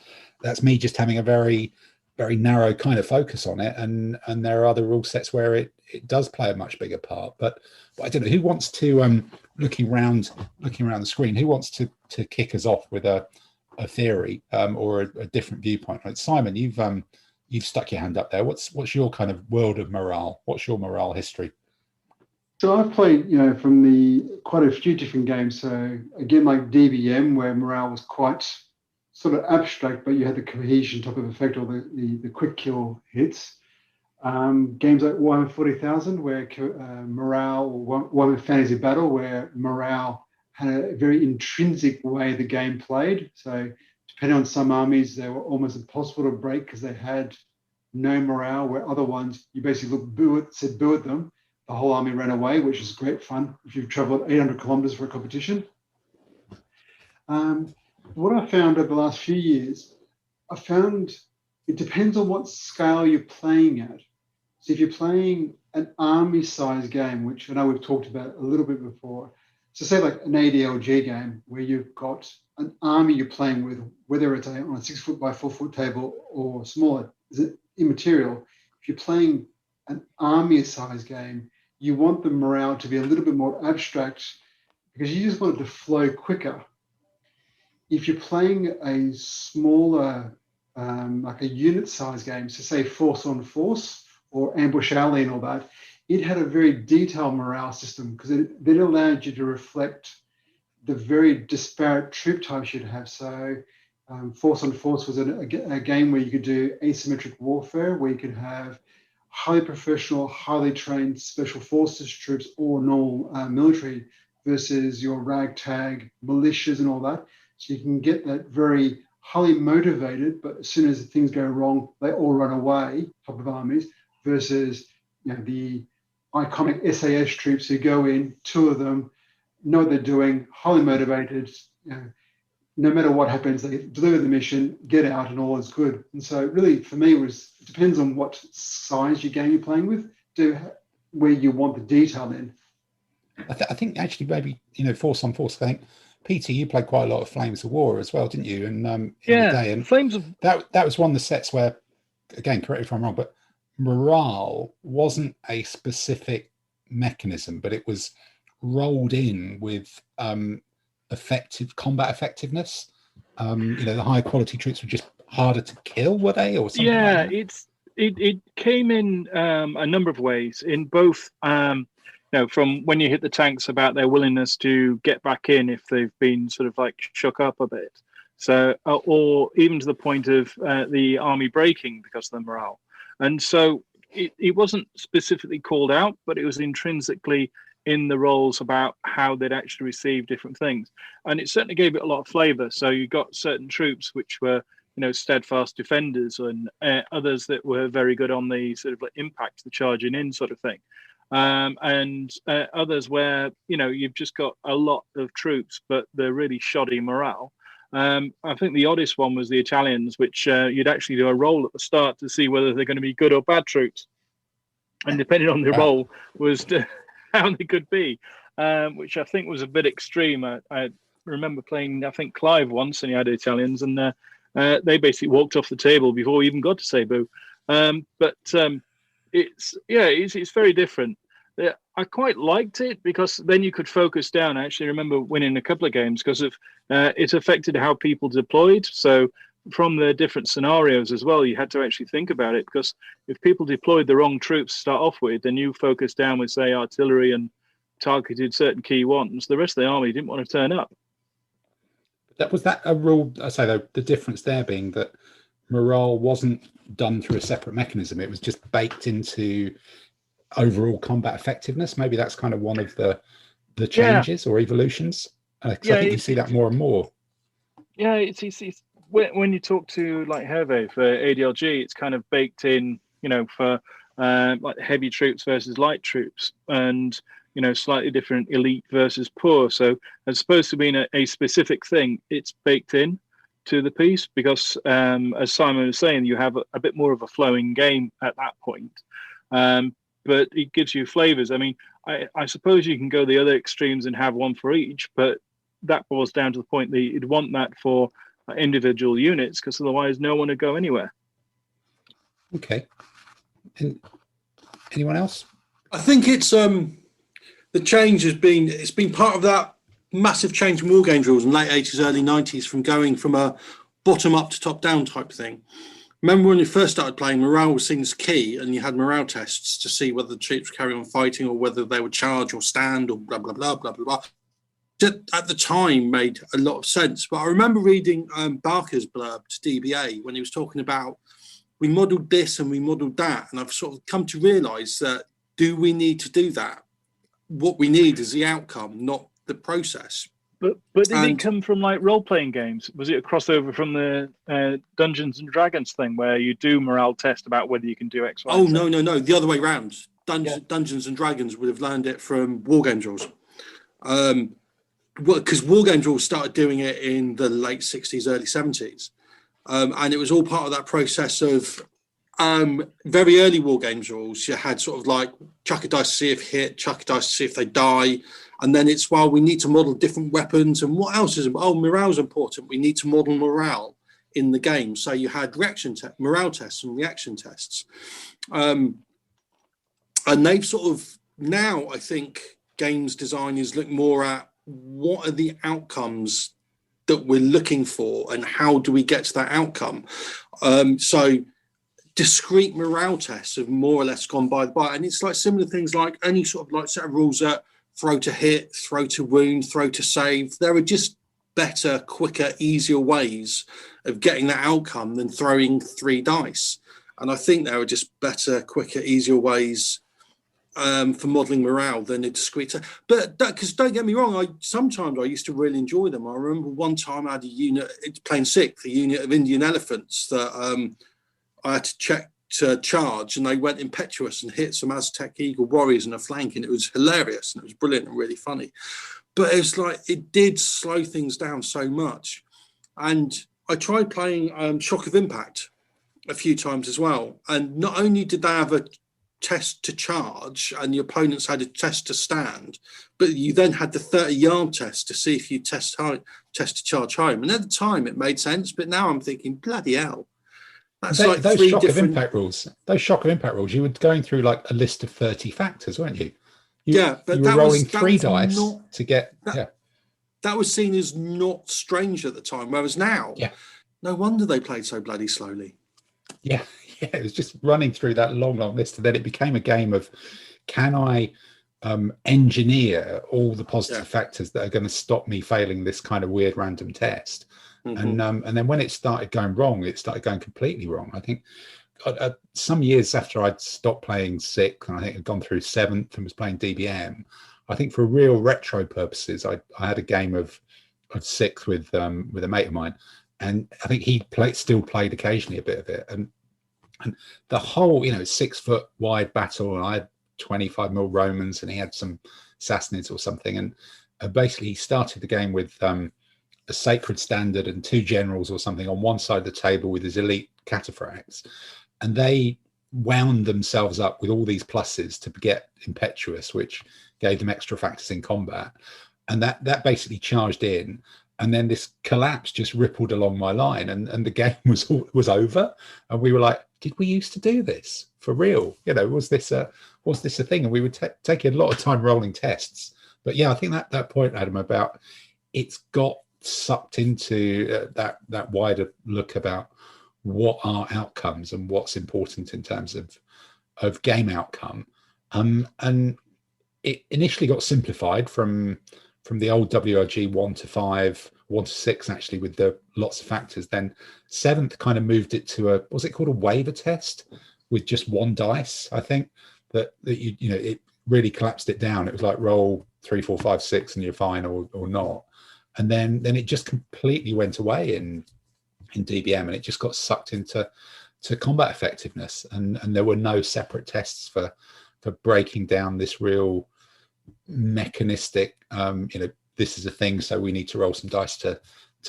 [SPEAKER 1] me just having a very, very narrow kind of focus on it, and there are other rule sets where it does play a much bigger part. But I don't know who wants to looking around the screen, who wants to kick us off with a theory or a different viewpoint. Right, Simon, you've stuck your hand up there. What's your kind of world of morale? What's your morale history?
[SPEAKER 8] So I've played, you know, from quite a few different games. So again, like DBM, where morale was quite sort of abstract, but you had the cohesion type of effect, or the quick kill hits. Games like Warhammer 40,000, where morale, or Warhammer Fantasy Battle, where morale had a very intrinsic way the game played. So depending on some armies, they were almost impossible to break because they had no morale, where other ones, you basically said boo at them, the whole army ran away, which is great fun if you've traveled 800 kilometers for a competition. What I found over the last few years, I found it depends on what scale you're playing at. So if you're playing an army size game, which I know we've talked about a little bit before, so say like an ADLG game where you've got an army you're playing with, whether it's on a 6 foot by 4 foot table or smaller, is immaterial. If you're playing an army size game, you want the morale to be a little bit more abstract because you just want it to flow quicker. If you're playing a smaller, like a unit size game, so say force on force or ambush alley and all that, it had a very detailed morale system because it allowed you to reflect the very disparate troop types you'd have. So force on force was a game where you could do asymmetric warfare, where you could have highly professional, highly trained special forces troops or normal military versus your ragtag militias and all that. So you can get that very highly motivated, but as soon as things go wrong, they all run away type of armies, versus, you know, the iconic SAS troops who go in, 2 of them, know what they're doing, highly motivated, you know, no matter what happens, they deliver the mission, get out, and all is good. And so really, for me, it depends on what size your game you're playing with, where you want the detail in.
[SPEAKER 1] I think actually maybe, you know, force on force, I think, Peter, you played quite a lot of Flames of War as well, didn't you? And in the day, and
[SPEAKER 4] Flames of
[SPEAKER 1] that was one of the sets where, again, correct me if I'm wrong, but morale wasn't a specific mechanism, but it was rolled in with effective combat effectiveness. You know, the higher quality troops were just harder to kill, were they, or something?
[SPEAKER 4] Yeah,
[SPEAKER 1] like that?
[SPEAKER 4] it came in a number of ways, in both you know, from when you hit the tanks about their willingness to get back in if they've been sort of like shook up a bit. So, or even to the point of the army breaking because of the morale. And so it wasn't specifically called out, but it was intrinsically in the roles about how they'd actually receive different things. And it certainly gave it a lot of flavor. So you got certain troops which were, you know, steadfast defenders, and others that were very good on the sort of like impact, the charging in sort of thing. And others where, you know, you've just got a lot of troops, but they're really shoddy morale. I think the oddest one was the Italians, which you'd actually do a roll at the start to see whether they're going to be good or bad troops. And depending on the roll was how they could be, which I think was a bit extreme. I remember playing, I think, Clive once, and he had Italians, and they basically walked off the table before we even got to say boo. But it's very different. I quite liked it because then you could focus down. I actually remember winning a couple of games because of it affected how people deployed. So from the different scenarios as well, you had to actually think about it, because if people deployed the wrong troops to start off with, then you focused down with, say, artillery and targeted certain key ones, the rest of the army didn't want to turn up.
[SPEAKER 1] Was that a rule? I say though, the difference there being that morale wasn't done through a separate mechanism; it was just baked into overall combat effectiveness. Maybe that's kind of one of the changes or evolutions. I think you see that more and more.
[SPEAKER 4] Yeah, it's when you talk to like Hervé for ADLG, it's kind of baked in, for like heavy troops versus light troops, and slightly different elite versus poor. So as opposed to being a specific thing, it's baked in to the piece because, as Simon was saying, you have a bit more of a flowing game at that point. But it gives you flavors. I mean, I suppose you can go the other extremes and have one for each, but that boils down to the point that you'd want that for individual units, because otherwise no one would go anywhere.
[SPEAKER 1] Okay. And anyone else?
[SPEAKER 6] I think it's the change it's been part of that massive change in war games rules in late 80s, early 90s, from going from a bottom up to top down type thing. Remember when you first started playing, morale was seen as key, and you had morale tests to see whether the troops would carry on fighting or whether they would charge or stand or blah, blah, blah, blah, blah, blah. At the time made a lot of sense. But I remember reading Barker's blurb to DBA when he was talking about, we modelled this and we modelled that. And I've sort of come to realise that, do we need to do that? What we need is the outcome, not the process.
[SPEAKER 4] But did it come from like role-playing games? Was it a crossover from the Dungeons and Dragons thing where you do morale test about whether you can do X, Y,
[SPEAKER 6] Oh,
[SPEAKER 4] Z?
[SPEAKER 6] no. The other way around. Dungeons and Dragons would have learned it from war games rules. Because war games rules started doing it in the late 60s, early 70s. And it was all part of that process of very early war games rules. You had sort of like chuck a dice to see if hit, chuck a dice to see if they die. And then it's, well, we need to model different weapons. And what else is, morale's important. We need to model morale in the game. So you had morale tests and reaction tests. And they've sort of, now I think games designers look more at what are the outcomes that we're looking for and how do we get to that outcome. So discrete morale tests have more or less gone by the by. And it's like similar things like any sort of like set of rules that throw to hit, throw to wound, throw to save. There are just better, quicker, easier ways of getting that outcome than throwing 3 dice. And I think there are just better, quicker, easier ways for modelling morale than a discrete. But because don't get me wrong, sometimes I used to really enjoy them. I remember one time I had a unit, playing sick, the unit of Indian elephants that I had to check to charge, and they went impetuous and hit some Aztec eagle warriors in a flank, and it was hilarious and it was brilliant and really funny. But it was like, it did slow things down so much. And I tried playing Shock of Impact a few times as well. And not only did they have a test to charge and the opponents had a test to stand, but you then had the 30-yard test to see if you test to charge home. And at the time it made sense, but now I'm thinking, bloody hell. That's like
[SPEAKER 1] those
[SPEAKER 6] 3
[SPEAKER 1] shock
[SPEAKER 6] different...
[SPEAKER 1] of impact rules. Those shock of impact rules, you were going through like a list of 30 factors, weren't you?
[SPEAKER 6] But
[SPEAKER 1] you were rolling 3 dice to get.
[SPEAKER 6] That was seen as not strange at the time, whereas now, no wonder they played so bloody slowly.
[SPEAKER 1] Yeah, it was just running through that long list, and then it became a game of, can I engineer all the positive factors that are going to stop me failing this kind of weird random test? Mm-hmm. And then when it started going wrong, it started going completely wrong. I think some years after I'd stopped playing 6th, and I think I'd gone through 7th and was playing DBM, I think for real retro purposes, I had a game of 6th with a mate of mine, and I think he still played occasionally a bit of it, and the whole 6 foot wide battle, and I had 25mm Romans and he had some Sassanids or something, and basically he started the game with a sacred standard and 2 generals or something on one side of the table with his elite cataphracts, and they wound themselves up with all these pluses to get impetuous, which gave them extra factors in combat, and that basically charged in, and then this collapse just rippled along my line, and the game was over, and we were like, did we used to do this for real? Was this a thing? And we would take a lot of time rolling tests. But yeah, I think that point, Adam, about it's got sucked into that wider look about what are outcomes and what's important in terms of game outcome. And it initially got simplified from the old WRG 1 to 5, 1 to 6, actually, with the lots of factors. Then 7th kind of moved it to was it called a waiver test with just 1 dice, I think, that it really collapsed it down. It was like roll 3, 4, 5, 6 and you're fine or not. And then it just completely went away in DBM, and it just got sucked into combat effectiveness, and there were no separate tests for breaking down this real mechanistic this is a thing, so we need to roll some dice to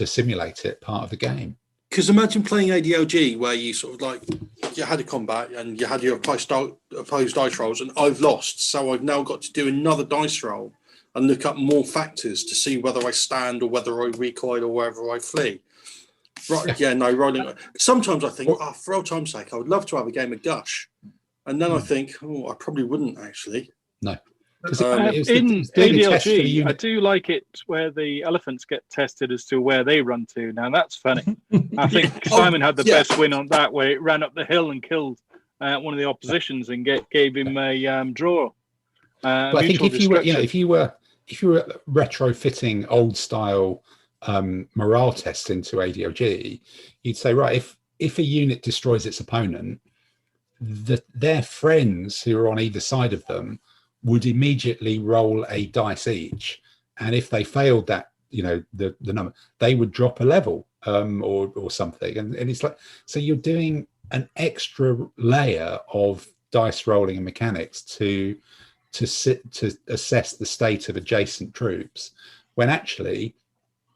[SPEAKER 1] simulate it, part of the game.
[SPEAKER 6] Because imagine playing ADLG where you sort of like, you had a combat and you had your opposed dice rolls, and I've lost, so I've now got to do another dice roll and look up more factors to see whether I stand or whether I recoil or whether I flee. Right? Yeah, no, rolling. Sometimes I think, for old time's sake, I would love to have a game of Gush, and then I think, I probably wouldn't actually.
[SPEAKER 1] No.
[SPEAKER 4] In ADLG, I do like it where the elephants get tested as to where they run to. Now that's funny. I think Simon had the best win on that, where it ran up the hill and killed one of the oppositions and gave him a draw.
[SPEAKER 1] But I think if you were retrofitting old style morale tests into ADLG, you'd say, right, if a unit destroys its opponent, their friends who are on either side of them would immediately roll a dice each, and if they failed that, the number, they would drop a level or something, and it's like, so you're doing an extra layer of dice rolling and mechanics to assess the state of adjacent troops, when actually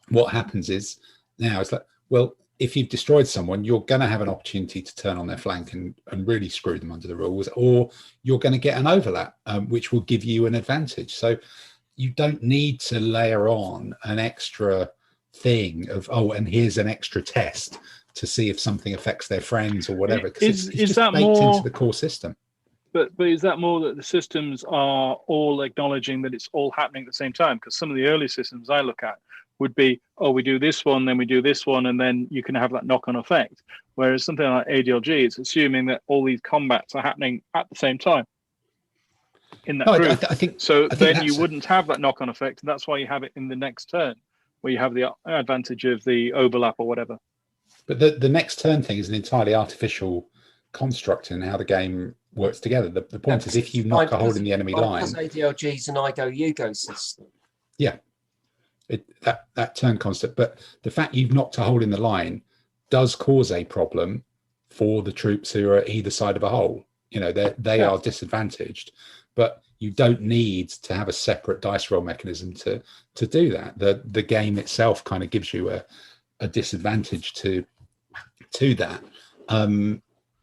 [SPEAKER 1] what happens is, now it's like, well, if you've destroyed someone, you're going to have an opportunity to turn on their flank and really screw them under the rules, or you're going to get an overlap, which will give you an advantage. So you don't need to layer on an extra thing of, and here's an extra test to see if something affects their friends or whatever. It's just baked into the core system.
[SPEAKER 4] But is that more that the systems are all acknowledging that it's all happening at the same time? Because some of the early systems I look at would be, we do this one, then we do this one, and then you can have that knock-on effect. Whereas something like ADLG, it's assuming that all these combats are happening at the same time in that group. I think then you wouldn't have that knock-on effect, and that's why you have it in the next turn, where you have the advantage of the overlap or whatever.
[SPEAKER 1] But the next turn thing is an entirely artificial construct in how the game works together. The point is, if you knock a hole in the enemy line...
[SPEAKER 5] ADLG's an I go, you go system.
[SPEAKER 1] Yeah. That turn concept, but the fact you've knocked a hole in the line does cause a problem for the troops who are either side of a hole. They are disadvantaged, but you don't need to have a separate dice roll mechanism to do that. The game itself kind of gives you a disadvantage to that.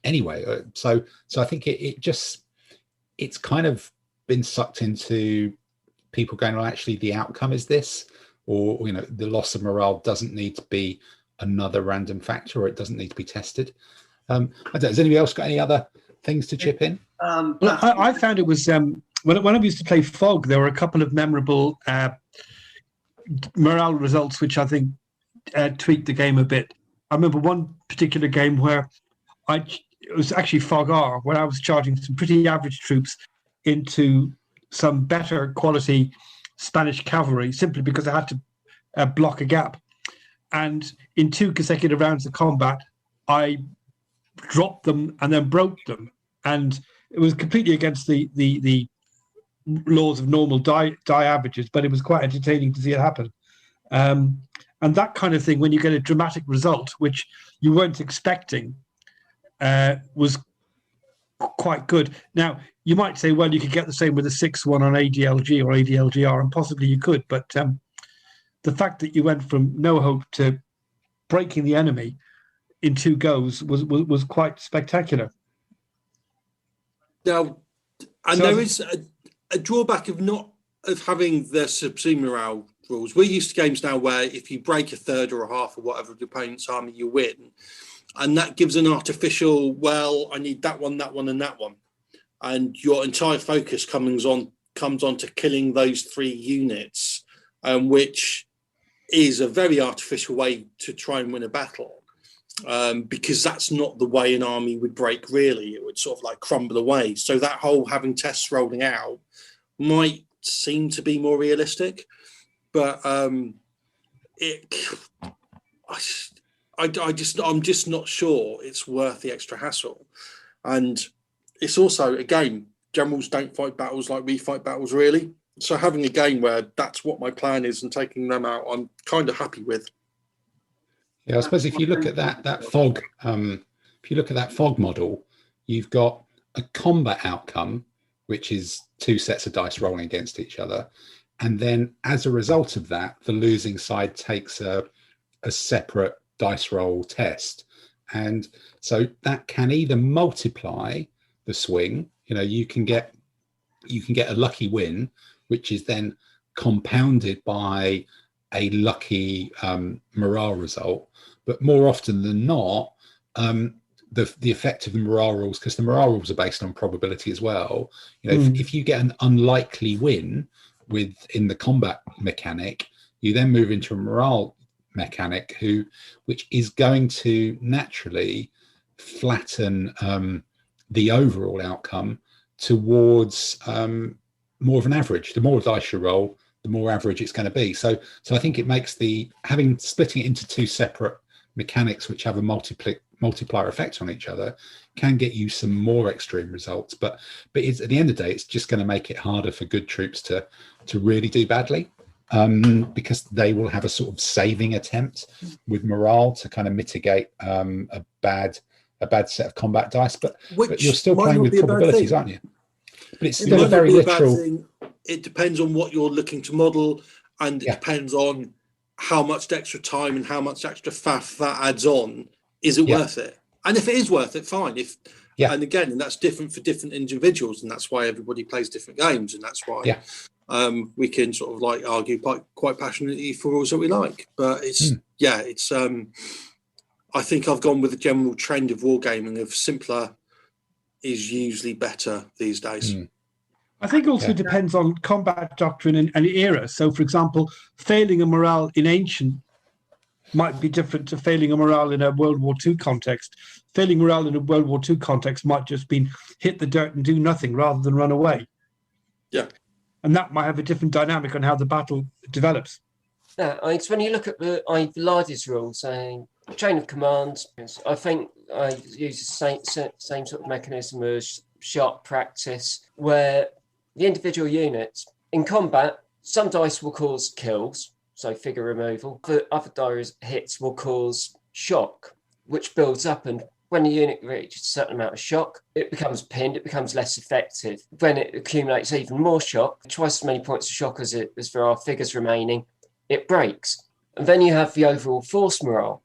[SPEAKER 1] Anyway, so I think it's kind of been sucked into people going, well, actually the outcome is this. Or, the loss of morale doesn't need to be another random factor, or it doesn't need to be tested. I don't know, has anybody else got any other things to chip in?
[SPEAKER 7] I found it was, when I used to play Fog, there were a couple of memorable morale results, which I think tweaked the game a bit. I remember one particular game where it was actually Fog R, where I was charging some pretty average troops into some better quality Spanish cavalry, simply because I had to block a gap. And in 2 consecutive rounds of combat, I dropped them and then broke them. And it was completely against the laws of normal die averages, but it was quite entertaining to see it happen. And that kind of thing, when you get a dramatic result, which you weren't expecting, was quite good. Now, you might say, well, you could get the same with a 6-1 on ADLG or ADLGR, and possibly you could, but the fact that you went from no hope to breaking the enemy in 2 goes was quite spectacular.
[SPEAKER 6] Now, and there is a drawback of having the subsume morale rules. We're used to games now where if you break a third or a half or whatever of the opponent's army, you win. And that gives an artificial, well, I need that one, and that one. And your entire focus comes on to killing those 3 units, which is a very artificial way to try and win a battle, because that's not the way an army would break, really. It would sort of like crumble away. So that whole having tests rolling out might seem to be more realistic, but I'm just not sure it's worth the extra hassle. And it's also, again, generals don't fight battles like we fight battles, really. So having a game where that's what my plan is and taking them out, I'm kind of happy with.
[SPEAKER 1] Yeah, I suppose if you look at that fog, if you look at that fog model, you've got a combat outcome, which is 2 sets of dice rolling against each other, and then as a result of that, the losing side takes a separate dice roll test, and so that can either multiply the swing. You can get a lucky win, which is then compounded by a lucky morale result. But more often than not, the effect of the morale rules, because the morale rules are based on probability as well. If you get an unlikely win in the combat mechanic, you then move into a morale mechanic which is going to naturally flatten the overall outcome towards more of an average. The more dice you roll, the more average it's going to be. So I think it makes splitting it into 2 separate mechanics which have a multiplier effect on each other can get you some more extreme results. But it's, at the end of the day, it's just going to make it harder for good troops to really do badly, because they will have a sort of saving attempt with morale to kind of mitigate a bad set of combat dice. But you're still playing with probabilities, aren't you? But it's still a very literal.
[SPEAKER 6] It depends on what you're looking to model, and it depends on how much extra time and how much extra faff that adds on. Is it worth it? And if it is worth it, fine. And again, and that's different for different individuals, and that's why everybody plays different games, and that's why we can sort of like argue quite passionately for rules that we like. But it's I think I've gone with the general trend of wargaming of simpler is usually better these days.
[SPEAKER 7] I think also depends on combat doctrine and era. So, for example, failing a morale in ancient might be different to failing a morale in a World War II context. Failing morale in a World War II context might just be hit the dirt and do nothing rather than run away.
[SPEAKER 6] Yeah.
[SPEAKER 7] And that might have a different dynamic on how the battle develops.
[SPEAKER 5] Yeah, it's when you look at the Vladi's rules, chain of command, I think I use the same sort of mechanism as sharp practice, where the individual units in combat, some dice will cause kills, so figure removal. The other dice hits will cause shock, which builds up, and when the unit reaches a certain amount of shock, it becomes pinned, it becomes less effective. When it accumulates even more shock, twice as many points of shock as there are figures remaining, it breaks. And then you have the overall force morale,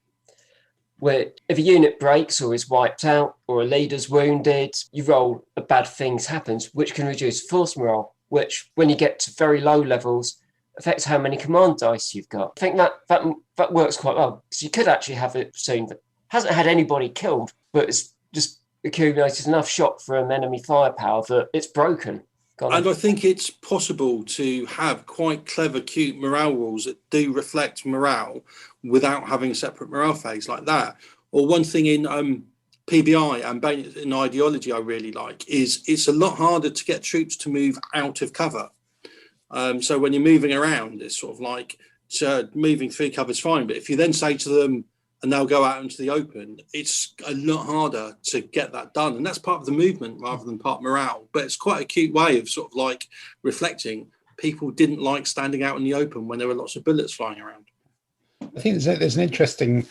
[SPEAKER 5] where if a unit breaks or is wiped out or a leader's wounded, you roll a bad things happens, which can reduce force morale, which when you get to very low levels affects how many command dice you've got. I think that works quite well, because you could actually have it soon that hasn't had anybody killed, but it's just accumulated enough shock from enemy firepower that it's broken.
[SPEAKER 6] And I think it's possible to have quite clever, cute morale rules that do reflect morale without having a separate morale phase like that. Or one thing in PBI and in ideology I really like is it's a lot harder to get troops to move out of cover. So when you're moving around, it's sort of like moving through cover is fine. But if you then say to them, and they'll go out into the open, it's a lot harder to get that done. And that's part of the movement rather than part of morale. But it's quite a cute way of sort of like reflecting. People didn't like standing out in the open when there were lots of bullets flying around.
[SPEAKER 1] I think there's an interesting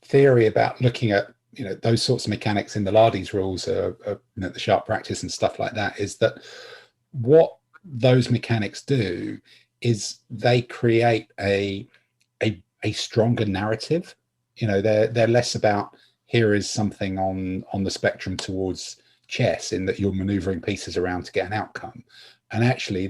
[SPEAKER 1] theory about looking at, those sorts of mechanics in the Lardy's rules, the sharp practice and stuff like that, is that what those mechanics do is they create a stronger narrative. They're less about here is something on the spectrum towards chess, in that you're maneuvering pieces around to get an outcome. And actually,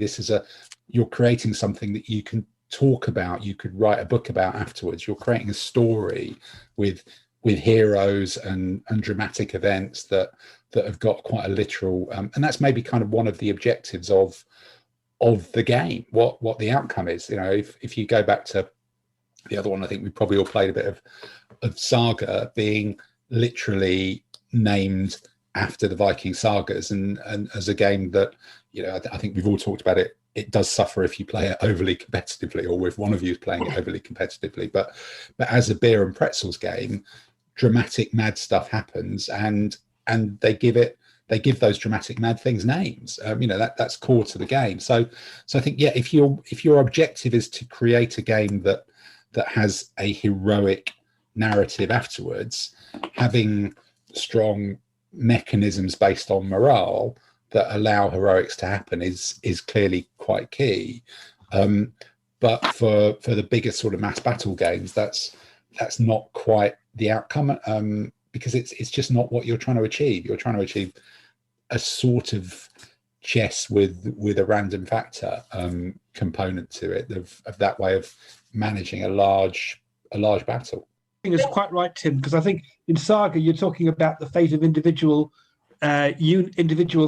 [SPEAKER 1] you're creating something that you can talk about, you could write a book about afterwards. You're creating a story with heroes and dramatic events that have got quite a literal, and that's maybe kind of one of the objectives of the game, what the outcome is. You know, if you go back to the other one, I think we probably all played a bit of Saga being literally named after the Viking sagas, and as a game that, you know, I think we've all talked about it. It does suffer if you play it overly competitively, or if one of you is playing it overly competitively. But as a beer and pretzels game, dramatic mad stuff happens, and they give those dramatic mad things names. You know, that's core to the game. So I think, yeah, if your objective is to create a game that has a heroic narrative afterwards, having strong mechanisms based on morale that allow heroics to happen is clearly quite key. But for the bigger sort of mass battle games, that's not quite the outcome, because it's just not what you're trying to achieve. You're trying to achieve a sort of chess with a random factor component to it, of that way of managing a large battle.
[SPEAKER 7] I think it's quite right, Tim, because I think in Saga you're talking about the fate of individual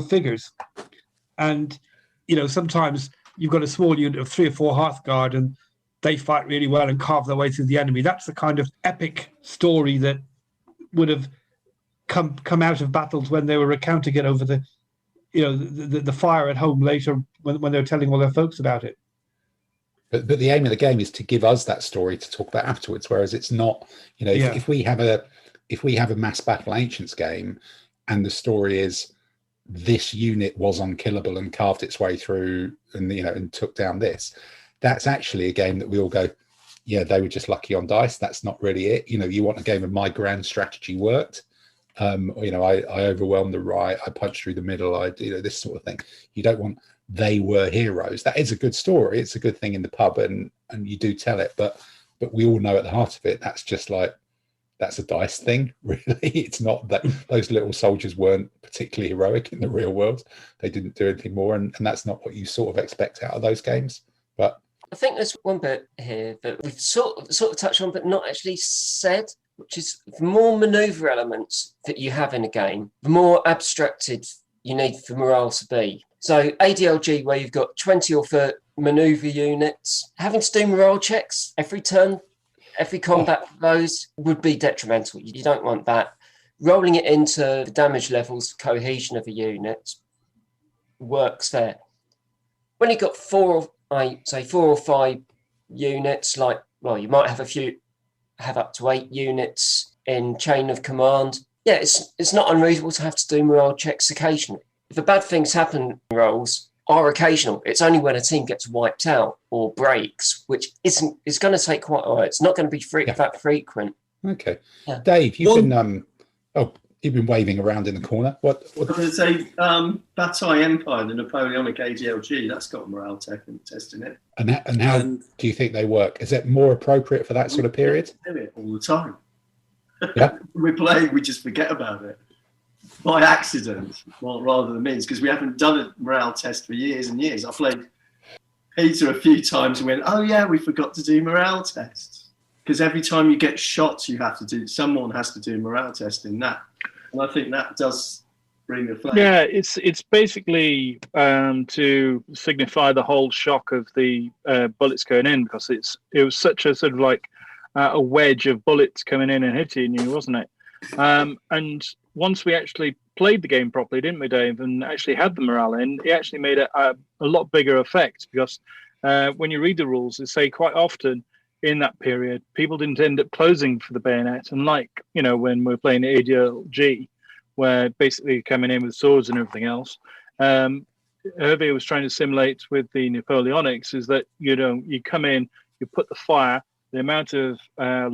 [SPEAKER 7] figures, and you know, sometimes you've got a small unit of 3 or 4 Hearthguard and they fight really well and carve their way through the enemy. That's the kind of epic story that would have come out of battles when they were recounting it over the fire at home later when they were telling all their folks about it.
[SPEAKER 1] But the aim of the game is to give us that story to talk about afterwards, whereas it's not, you know, if we have a mass battle ancients game and the story is this unit was unkillable and carved its way through and, you know, and took down this, that's actually a game that we all go, yeah, they were just lucky on dice. That's not really it. You know, you want a game of my grand strategy worked. You know, I overwhelmed the right, I punched through the middle, this sort of thing. You don't want they were heroes. That is a good story. It's a good thing in the pub, and you do tell it, but we all know at the heart of it, that's just like, that's a dice thing, really. It's not that those little soldiers weren't particularly heroic in the real world. They didn't do anything more, and that's not what you sort of expect out of those games. But
[SPEAKER 5] I think there's one bit here that we've sort of touched on, but not actually said, which is the more maneuver elements that you have in a game, the more abstracted you need for morale to be. So ADLG, where you've got 20 or 30 maneuver units, having to do morale checks every turn, every combat for those would be detrimental. You don't want that. Rolling it into the damage levels, cohesion of a unit works there. When you've got 4 or 5 units, you might have up to 8 units in chain of command. Yeah, it's not unreasonable to have to do morale checks occasionally. If the bad things happen, rolls are occasional. It's only when a team gets wiped out or breaks, which is going to take quite a while. It's not going to be that frequent.
[SPEAKER 1] Okay,
[SPEAKER 5] yeah.
[SPEAKER 1] Dave, you've been waving around in the corner. What?
[SPEAKER 3] I was going to say, Bataille Empire, the Napoleonic ADLG, that's got a morale test in it.
[SPEAKER 1] And how do you think they work? Is it more appropriate for that sort of period?
[SPEAKER 3] We do it all the time.
[SPEAKER 1] Yeah,
[SPEAKER 3] we play, we just forget about it by accident, rather than means, because we haven't done a morale test for years and years. I played Peter a few times and went, oh yeah, we forgot to do morale tests, because every time you get shots, someone has to do morale test in that, and I think that does bring the flame.
[SPEAKER 4] Yeah, it's basically to signify the whole shock of the bullets going in, because it was such a sort of like a wedge of bullets coming in and hitting you, wasn't it? And once we actually played the game properly, didn't we, Dave, and actually had the morale in, it actually made a lot bigger effect, because when you read the rules, they say quite often in that period, people didn't end up closing for the bayonet. And when we're playing ADLG, where basically coming in with swords and everything else, Hervé was trying to simulate with the Napoleonics is that, you come in, you put the fire, the amount of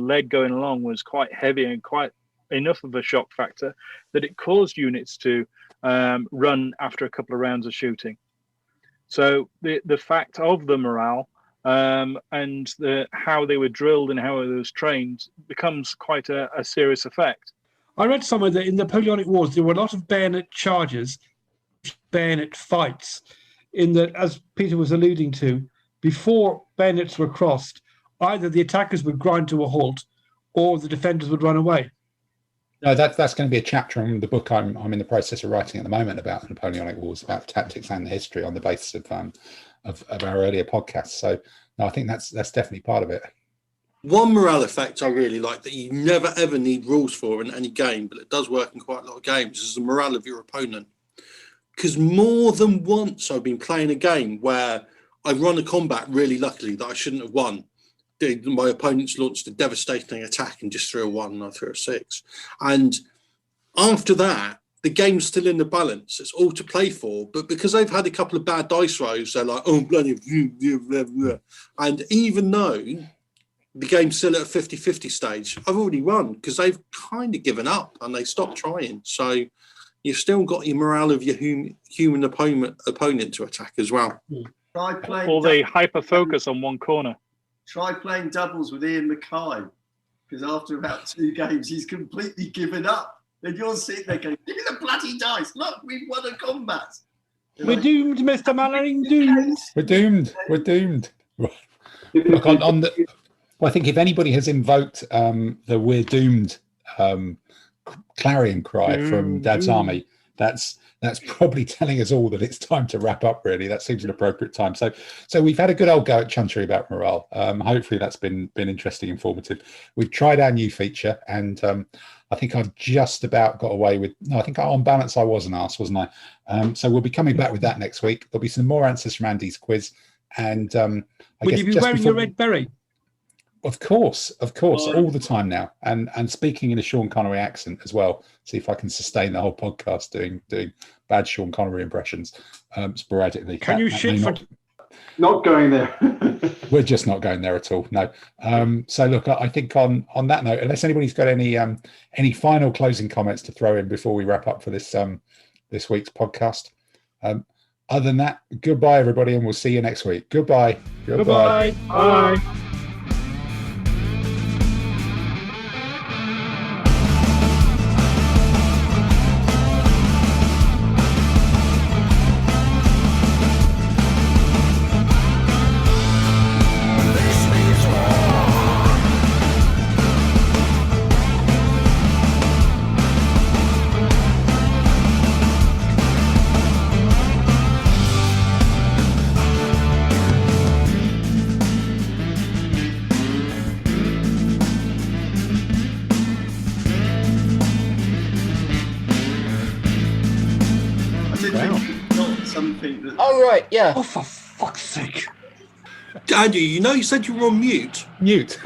[SPEAKER 4] lead going along was quite heavy and quite enough of a shock factor that it caused units to run after a couple of rounds of shooting. So the fact of the morale and how they were drilled and how it was trained becomes quite a serious effect.
[SPEAKER 7] I read somewhere that in the Napoleonic Wars, there were a lot of bayonet charges, bayonet fights, in that, as Peter was alluding to, before bayonets were crossed, either the attackers would grind to a halt or the defenders would run away.
[SPEAKER 1] No, that's going to be a chapter on the book I'm in the process of writing at the moment about the Napoleonic Wars, about tactics and the history on the basis of our earlier podcasts. So no, I think that's definitely part of it.
[SPEAKER 6] One morale effect I really like that you never ever need rules for in any game, but it does work in quite a lot of games, is the morale of your opponent. Because more than once I've been playing a game where I run a combat really luckily that I shouldn't have won. My opponents launched a devastating attack and just threw a 1 and I threw a 6. And after that, the game's still in the balance. It's all to play for. But because they've had a couple of bad dice rolls, they're like, oh, bloody blah, blah. And even though the game's still at a 50-50 stage, I've already won because they've kind of given up and they stopped trying. So you've still got your morale of your human opponent to attack as well.
[SPEAKER 3] Try playing
[SPEAKER 4] Or they hyper-focus on one corner.
[SPEAKER 3] Try playing doubles with Ian Mackay, because after about 2 games, he's completely given up. And you're sitting there going, give me the bloody dice. Look, we've won a combat.
[SPEAKER 7] We're doomed, Mr. Mannering, doomed.
[SPEAKER 1] We're doomed. Look, on the... Well, I think if anybody has invoked the "We're doomed" clarion cry from Dad's Army, that's probably telling us all that it's time to wrap up. Really, that seems an appropriate time. So we've had a good old go at Chuntry about morale. Hopefully, that's been interesting, informative. We've tried our new feature, and I think I've just about got away with. No, I think on balance I was an arse, wasn't I? So we'll be coming back with that next week. There'll be some more answers from Andy's quiz, and
[SPEAKER 7] will you be wearing your red beret?
[SPEAKER 1] Of course, all the time now, and speaking in a Sean Connery accent as well. See if I can sustain the whole podcast doing bad Sean Connery impressions sporadically.
[SPEAKER 7] Can you shit for?
[SPEAKER 8] Not going there.
[SPEAKER 1] We're just not going there at all. No. So look, I think on that note, unless anybody's got any final closing comments to throw in before we wrap up for this week's podcast. Other than that, goodbye everybody, and we'll see you next week. Goodbye.
[SPEAKER 7] Bye.
[SPEAKER 5] Yeah.
[SPEAKER 7] Oh, for fuck's sake.
[SPEAKER 6] Andy, you said you were on mute.
[SPEAKER 1] Mute.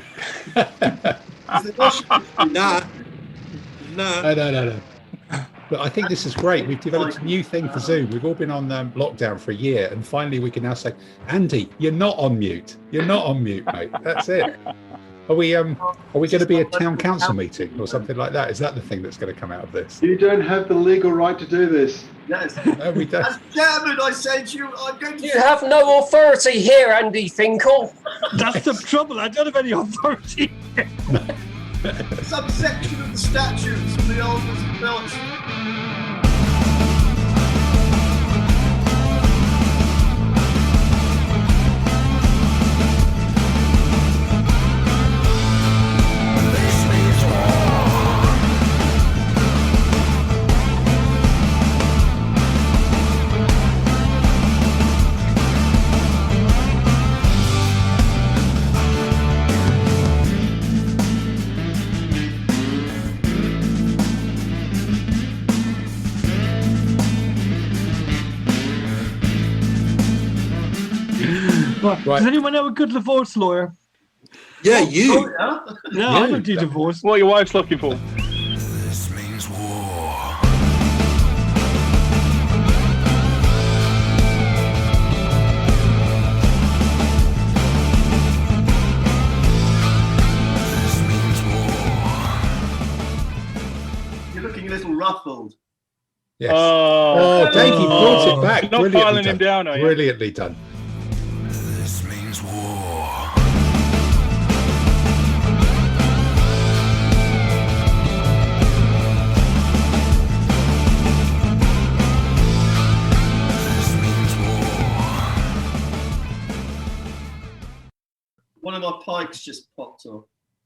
[SPEAKER 6] No.
[SPEAKER 1] But I think this is great. We've developed a new thing for Zoom. We've all been on lockdown for a year, and finally we can now say, Andy, you're not on mute. You're not on mute, mate. That's it. Are we going to be a town council meeting or something like that? Is that the thing that's going to come out of this?
[SPEAKER 8] You don't have the legal right to do this.
[SPEAKER 3] Yes.
[SPEAKER 1] No, we don't.
[SPEAKER 3] As chairman, I said I'm going to...
[SPEAKER 5] You have no authority here, Andy Finkel.
[SPEAKER 7] That's the trouble. I don't have any authority.
[SPEAKER 3] Some section of the statutes of the elders and belts.
[SPEAKER 1] Right.
[SPEAKER 7] Does anyone know a good divorce lawyer?
[SPEAKER 6] Yeah, you.
[SPEAKER 3] Oh, yeah.
[SPEAKER 7] No, I don't do divorce.
[SPEAKER 4] What your wife's looking for?
[SPEAKER 2] This means war. This means war.
[SPEAKER 3] You're looking a little ruffled.
[SPEAKER 1] Yes. Oh, Dave, you brought it back.
[SPEAKER 4] Not filing him down, are you?
[SPEAKER 1] Brilliantly done.
[SPEAKER 2] This means war. This means war.
[SPEAKER 3] One of my pikes just popped off.